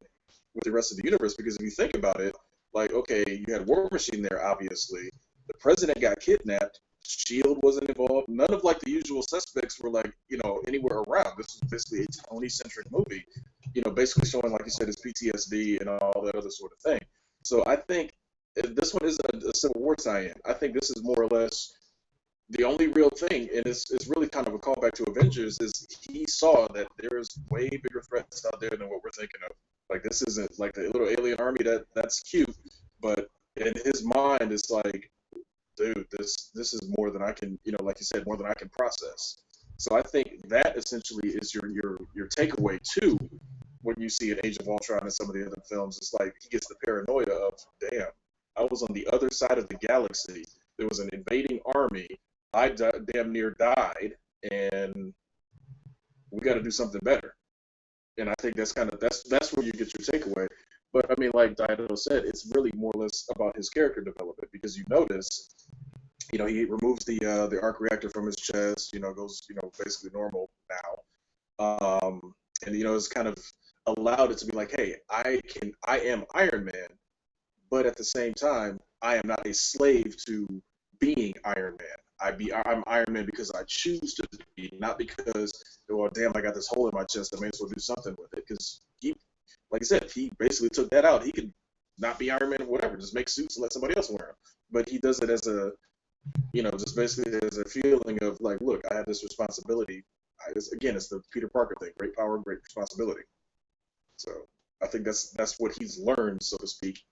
with the rest of the universe because if you think about it, like okay, you had War Machine there, obviously. The president got kidnapped. Shield wasn't involved. None of like the usual suspects were like anywhere around. This was basically a Tony-centric movie. Basically showing like you said his PTSD and all that other sort of thing. So I think this one isn't a Civil War tie-in. I think this is more or less the only real thing, and it's really kind of a callback to Avengers, is he saw that there's way bigger threats out there than what we're thinking of. Like this isn't like the little alien army that's cute, but in his mind it's like, dude, this is more than I can, like you said, more than I can process. So I think that essentially is your takeaway too. when you see an Age of Ultron and some of the other films, it's like he gets the paranoia of, damn, I was on the other side of the galaxy. There was an invading army. Damn near died, and we got to do something better. And I think that's where you get your takeaway. But I mean, like Dido said, it's really more or less about his character development because you notice, he removes the arc reactor from his chest. Goes basically normal now. And it's kind of allowed it to be like, hey, I am Iron Man, but at the same time, I am not a slave to being Iron Man. I'm Iron Man because I choose to be, not because, well, damn, I got this hole in my chest. I may as well do something with it. Because like I said, he basically took that out. He could not be Iron Man or whatever, just make suits and let somebody else wear them. But he does it as just basically as a feeling of like, look, I have this responsibility. It's the Peter Parker thing: great power, great responsibility. So I think that's what he's learned, so to speak,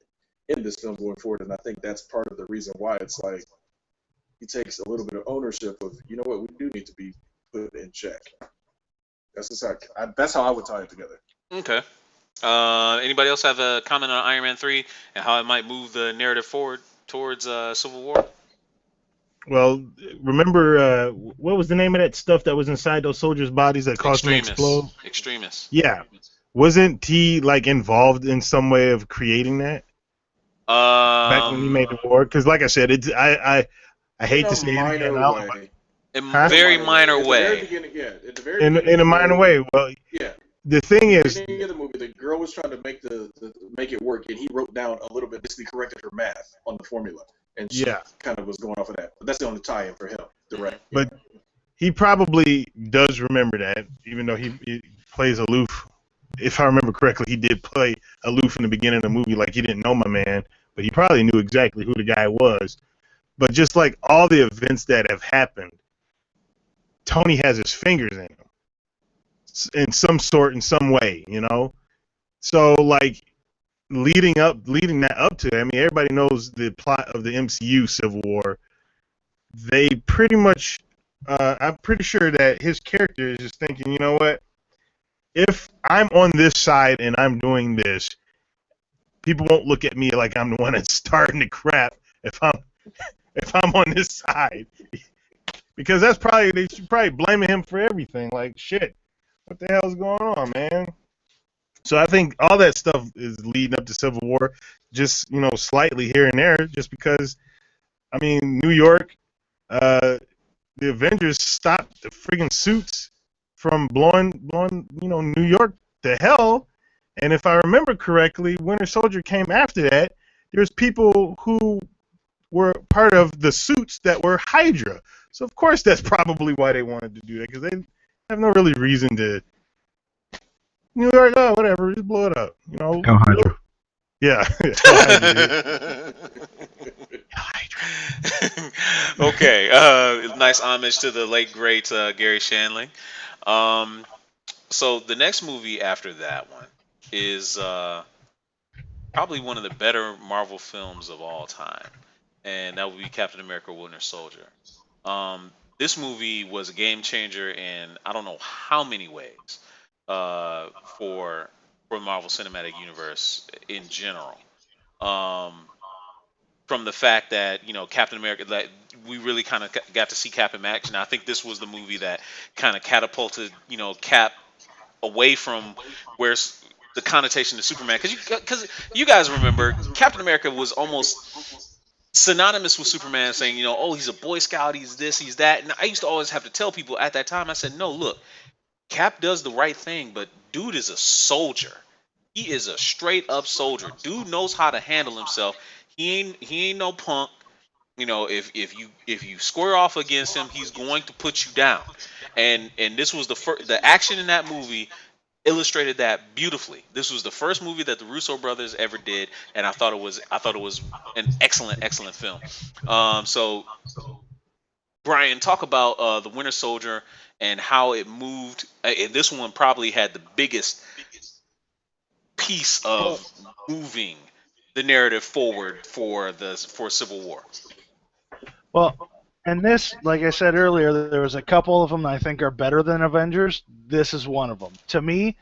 in this film going forward, and I think that's part of the reason why it's like he takes a little bit of ownership of, what, we do need to be put in check. That's how I would tie it together. Okay. Anybody else have a comment on Iron Man 3 and how it might move the narrative forward towards Civil War? Well, remember what was the name of that stuff that was inside those soldiers' bodies that caused them to explode? Extremis. Yeah. Wasn't he like involved in some way of creating that? Back when he made the war, because like I said, I hate to say it again. In a very minor way. In a minor way. Well, yeah. The thing is, at the beginning of the movie, the girl was trying to make it work, and he wrote down a little bit, basically corrected her math on the formula, and she kind of was going off of that. But that's the only tie-in for him, direct. But he probably does remember that, even though he plays aloof. If I remember correctly, he did play aloof in the beginning of the movie, like he didn't know my man, but he probably knew exactly who the guy was. But just like all the events that have happened, Tony has his fingers in them. In some way, So like leading that up to, I mean, everybody knows the plot of the MCU Civil War. They pretty much, I'm pretty sure that his character is just thinking, you know what? If I'm on this side and I'm doing this, people won't look at me like I'm the one that's starting the crap if I'm on this side, because they should probably blame him for everything. Like, shit, what the hell's going on, man? So I think all that stuff is leading up to Civil War, just slightly here and there, just because, I mean, New York, the Avengers stopped the friggin' suits from blowing New York to hell. And if I remember correctly, Winter Soldier came after that. There's people who were part of the suits that were Hydra. So of course that's probably why they wanted to do that, because they have no really reason to. New York, whatever, just blow it up. Hell Hydra. Yeah. Okay. Nice homage to the late great Gary Shandling. So the next movie after that one is probably one of the better Marvel films of all time, and that would be Captain America: Winter Soldier. This movie was a game changer in I don't know how many ways for the Marvel Cinematic Universe in general. From the fact that Captain America, that we really kind of got to see Cap in action. I think this was the movie that kind of catapulted Cap away from where's the connotation to Superman, because you guys remember Captain America was almost synonymous with Superman, saying oh, he's a Boy Scout, he's this, he's that, and I used to always have to tell people at that time, I said, no, look, Cap does the right thing, but dude is a soldier. He is a straight up soldier. Dude knows how to handle himself. He ain't no punk. If you square off against him, he's going to put you down. And this was the action in that movie illustrated that beautifully. This was the first movie that the Russo brothers ever did, and I thought it was an excellent film. So Brian, talk about the Winter Soldier and how it moved. And this one probably had the biggest piece of moving the narrative forward for Civil War. Well, and this, like I said earlier, there was a couple of them I think are better than Avengers. This is one of them. To me,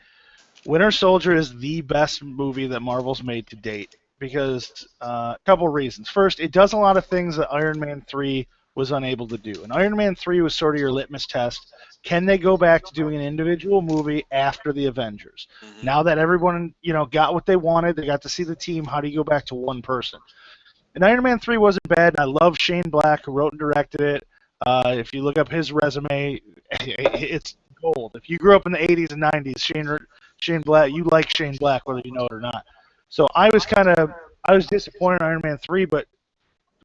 Winter Soldier is the best movie that Marvel's made to date because a couple reasons. First, it does a lot of things that Iron Man 3 was unable to do. And Iron Man 3 was sort of your litmus test. Can they go back to doing an individual movie after the Avengers? Mhm. Now that everyone, got what they wanted, they got to see the team, how do you go back to one person? And Iron Man 3 wasn't bad, and I love Shane Black, who wrote and directed it. If you look up his resume, it's gold. If you grew up in the 80s and 90s, Shane Black, you like Shane Black, whether you know it or not. So I was disappointed in Iron Man 3, but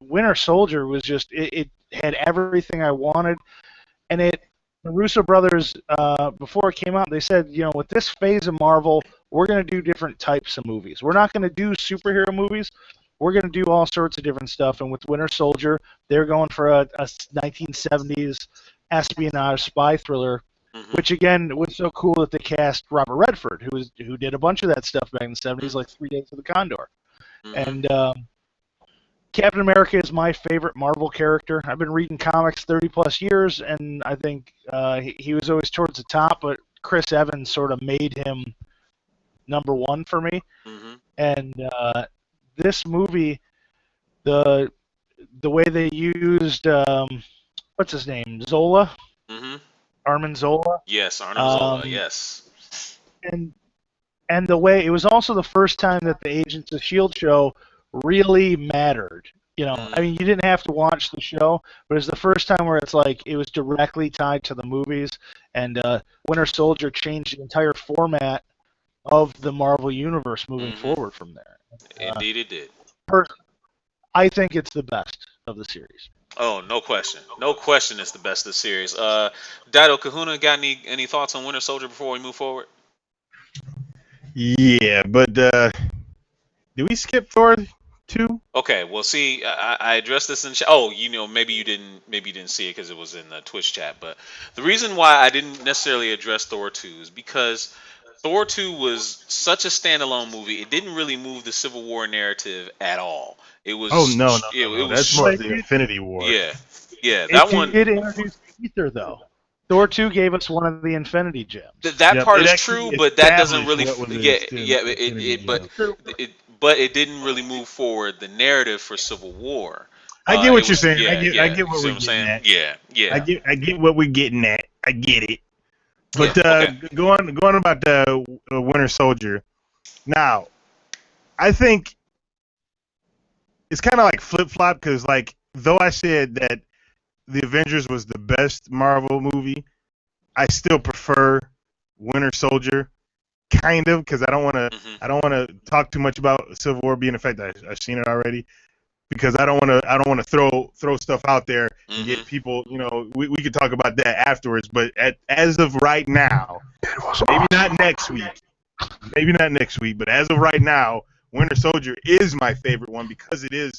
Winter Soldier was just, it had everything I wanted. And the Russo brothers, before it came out, they said, with this phase of Marvel, we're going to do different types of movies. We're not going to do superhero movies. We're going to do all sorts of different stuff. And with Winter Soldier, they're going for a 1970s espionage spy thriller, Mhm. which again was so cool that they cast Robert Redford, who did a bunch of that stuff back in the 70s, like 3 Days of the Condor. Mhm. And Captain America is my favorite Marvel character. I've been reading comics 30 plus years, and I think he was always towards the top, but Chris Evans sort of made him number one for me. Mhm. And this movie, the way they used what's his name, Zola, Mhm. Armin Zola, Yes, Arnim Zola. um, Yes. and the way it was also the first time that the Agents of Shield show really mattered. I mean, you didn't have to watch the show, but it was the first time where it's like it was directly tied to the movies, and Winter Soldier changed the entire format of the Marvel universe moving Mhm. forward from there. Indeed, it did. I think it's the best of the series. Oh, no question. No question, it's the best of the series. Dido Kahuna, got any thoughts on Winter Soldier before we move forward? Yeah, but did we skip Thor 2? Okay, well, see, I addressed this in chat. Oh, maybe you didn't see it because it was in the Twitch chat. But the reason why I didn't necessarily address Thor 2 is because Thor 2 was such a standalone movie. It didn't really move the Civil War narrative at all. It was, Oh no, it, it was, that's more of the Infinity War. yeah, yeah. It That one, did introduce Ether, though. Thor 2 gave us one of the Infinity Gems. that Yep, part it is actually true, but that doesn't established really, what was yeah, in yeah. Infinity But Gems. it didn't really move forward the narrative for Civil War. I get It what you're was, saying. yeah, I yeah. get You what see we're what I'm getting saying? at. Yeah, yeah, I get what we're getting at. I get it. But yeah. Okay. go on about the Winter Soldier. Now, I think it's kind of like flip flop because, like, though I said that the Avengers was the best Marvel movie, I still prefer Winter Soldier, kind of, because Mhm. I don't want to talk too much about Civil War being the fact that I've seen it already, because I don't want to throw stuff out there and get Mhm. people. We could talk about that afterwards, but as of right now, maybe not next week. Maybe not next week, but as of right now, Winter Soldier is my favorite one because it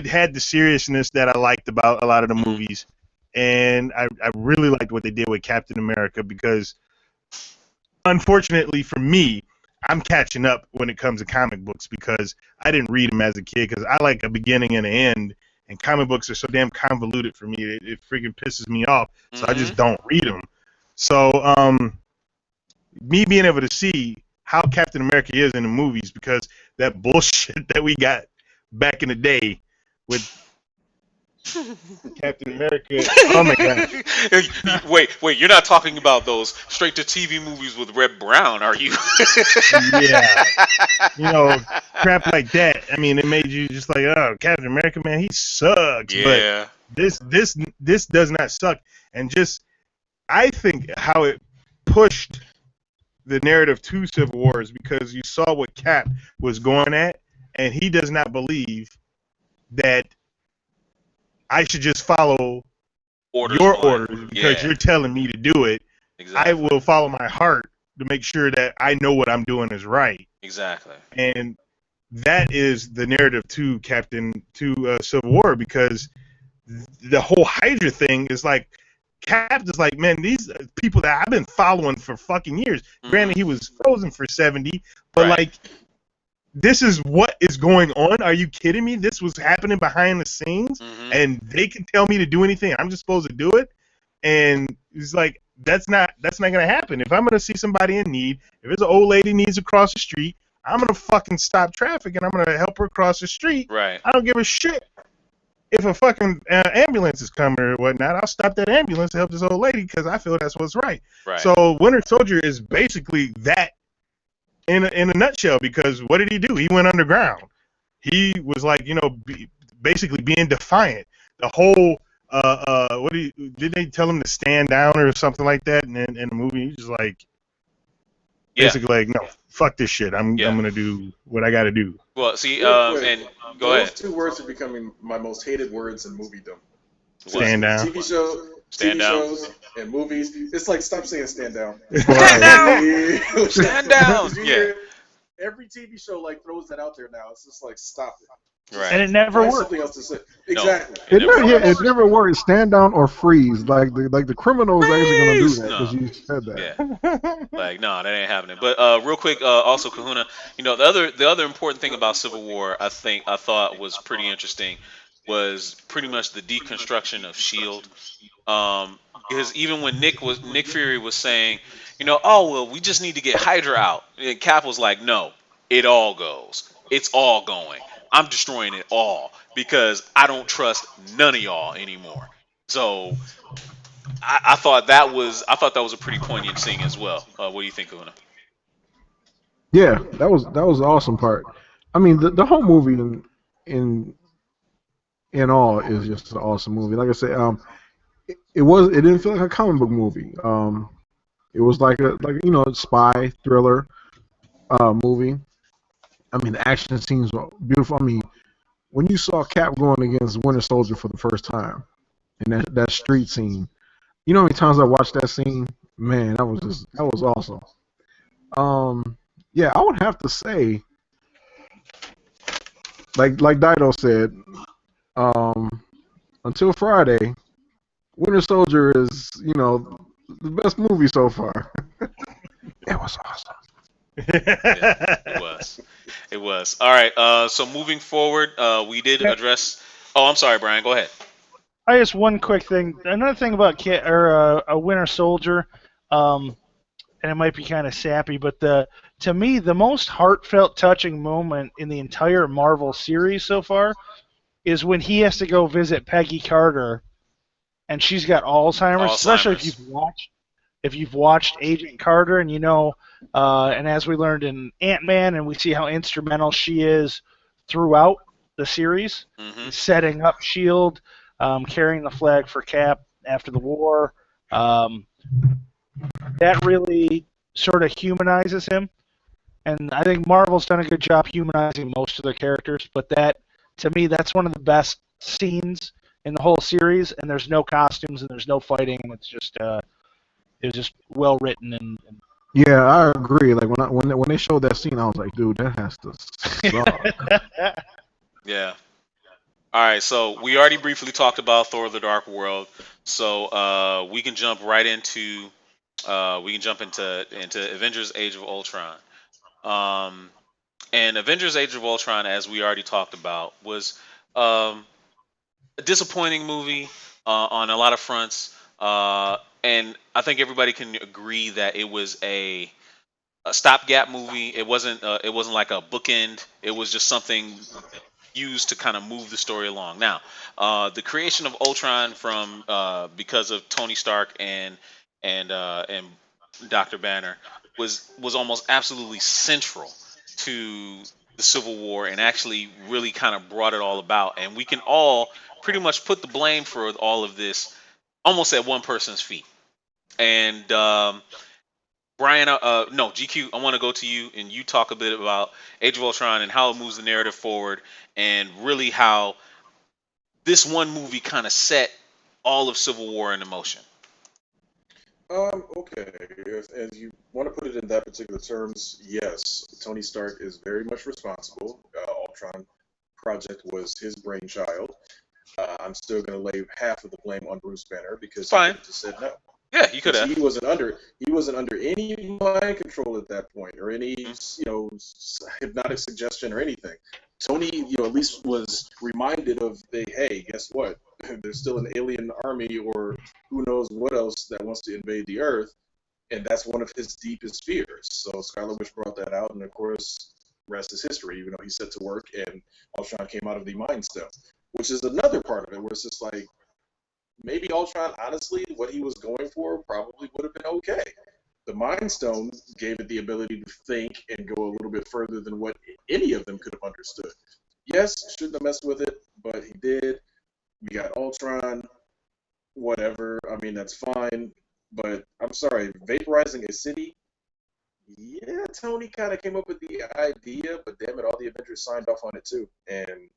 had the seriousness that I liked about a lot of the Mhm. movies, and I really liked what they did with Captain America because, unfortunately for me, I'm catching up when it comes to comic books because I didn't read them as a kid because I like a beginning and an end, and comic books are so damn convoluted for me. It freaking pisses me off, so I just Mhm. don't read them. So, me being able to see how Captain America is in the movies because that bullshit that we got back in the day with Captain America. Oh my god. Wait, you're not talking about those straight to TV movies with Red Brown, are you? Yeah. Crap like that. I mean, it made you just like, oh, Captain America, man, he sucks. But Yeah. this does not suck. And just, I think how it pushed the narrative to Civil War is because you saw what Cap was going at, and he does not believe that I should just follow Orders your blind. orders because Yeah. you're telling me to do it. Exactly. I will follow my heart to make sure that I know what I'm doing is right. Exactly. And that is the narrative to Civil War because the whole Hydra thing is like, Cap is like, man, these people that I've been following for fucking years. Mhm. Granted, he was frozen for 70, but Right. like, this is what is going on. Are you kidding me? This was happening behind the scenes, Mhm. and they can tell me to do anything. I'm just supposed to do it. And it's like that's not gonna happen. If I'm gonna see somebody in need, if it's an old lady needs to cross the street, I'm gonna fucking stop traffic and I'm gonna help her cross the street. Right. I don't give a shit if a fucking ambulance is coming or whatnot. I'll stop that ambulance to help this old lady because I feel that's what's right. Right. So Winter Soldier is basically that in a nutshell, because what did he do? He went underground. He was like, basically being defiant. The whole did they tell him to stand down or something like that in the movie? He's just like basically like, no, fuck this shit. I'm gonna do what I gotta do. Well, see, Real quick, and go ahead. Those two words are becoming my most hated words in moviedom. Stand down. TV shows, Stand TV down. shows, and movies. It's like, stop saying stand down. Stand down. Stand down. Yeah. Every TV show like throws that out there now. It's just like, stop it. Right. And it never Find worked. something else to say. Exactly. It never worked. Stand down or freeze. Like the criminal is actually gonna do that because you said that. Yeah. Like, no, that ain't happening. But real quick, also Kahuna, the other important thing about Civil War, I thought was pretty interesting, was pretty much the deconstruction of Shield. Because even when Nick Fury was saying, oh well, we just need to get Hydra out, and Cap was like, no, it all goes. It's all going. I'm destroying it all because I don't trust none of y'all anymore. So I thought that was a pretty poignant scene as well. What do you think, Una? Yeah, that was the awesome part. I mean, the whole movie in all is just an awesome movie. Like I said, it didn't feel like a comic book movie. It was like a spy thriller movie. I mean, the action scenes were beautiful. I mean, when you saw Cap going against Winter Soldier for the first time, and that street scene, you know how many times I watched that scene? Man, that was awesome. Yeah, I would have to say, like Dido said, until Friday, Winter Soldier is, the best movie so far. It was awesome. Yeah, it was. All right. So moving forward, we did address. Oh, I'm sorry, Brian. Go ahead. I just one quick thing. Another thing about a Winter Soldier, and it might be kind of sappy, but to me the most heartfelt, touching moment in the entire Marvel series so far is when he has to go visit Peggy Carter, and she's got Alzheimer's. Especially if you've watched Agent Carter, and and as we learned in Ant-Man, and we see how instrumental she is throughout the series, setting up S.H.I.E.L.D., carrying the flag for Cap after the war. That really sort of humanizes him. And I think Marvel's done a good job humanizing most of their characters, but to me, that's one of the best scenes in the whole series, and there's no costumes and there's no fighting, and it's just well written and yeah, I agree. Like when they showed that scene, I was like, dude, that has to suck. Yeah. All right, so we already briefly talked about Thor: The Dark World, so we can jump right into Avengers: Age of Ultron. And Avengers: Age of Ultron, as we already talked about, was a disappointing movie on a lot of fronts, and I think everybody can agree that it was a stopgap movie. It wasn't like a bookend. It was just something used to kind of move the story along. Now, the creation of Ultron because of Tony Stark and Dr. Banner was almost absolutely central to the Civil War, and actually really kind of brought it all about. And we can all pretty much put the blame for all of this almost at one person's feet. And Brian, no, GQ, I want to go to you and you talk a bit about Age of Ultron and how it moves the narrative forward, and really how this one movie kind of set all of Civil War in motion. Okay. As you want to put it in that particular terms, yes, Tony Stark is very much responsible. Ultron project was his brainchild. I'm still going to lay half of the blame on Bruce Banner because he just said no. Yeah, he could have. He wasn't under any mind control at that point, or any hypnotic suggestion or anything. Tony, at least was reminded of, hey, guess what? there's still an alien army or who knows what else that wants to invade the Earth, and that's one of his deepest fears. So Skylar Witch brought that out, and of course, rest is history. Even though he set to work, and Ultron came out of the Mind Stone, which is another part of it, where it's just like maybe Ultron, honestly, what he was going for probably would have been okay. The Mind Stone gave it the ability to think and go a little bit further than what any of them could have understood. Yes, shouldn't have messed with it, but he did. We got Ultron, whatever. I mean, that's fine. But I'm sorry, vaporizing a city. Yeah, Tony kind of came up with the idea, but damn it, all the Avengers signed off on it too. And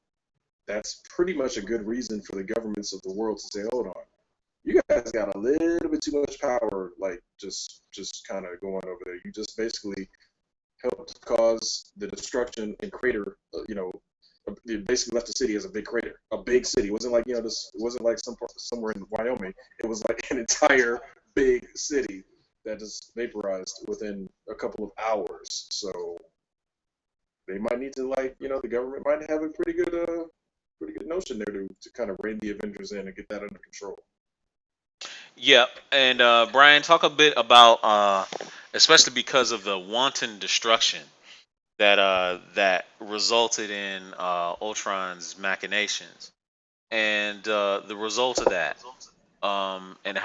that's pretty much a good reason for the governments of the world to say, hold on, you guys got a little bit too much power, like just kind of going over there. You just basically helped cause the destruction and crater. It basically left the city as a big crater, a big city. It wasn't like this. It wasn't like somewhere in Wyoming. It was like an entire big city that just vaporized within a couple of hours. So they might need to the government might have a pretty good notion there to kind of rein the Avengers in and get that under control. Yep. And Brian, talk a bit about, especially because of the wanton destruction that resulted in Ultron's machinations, and the result of that, and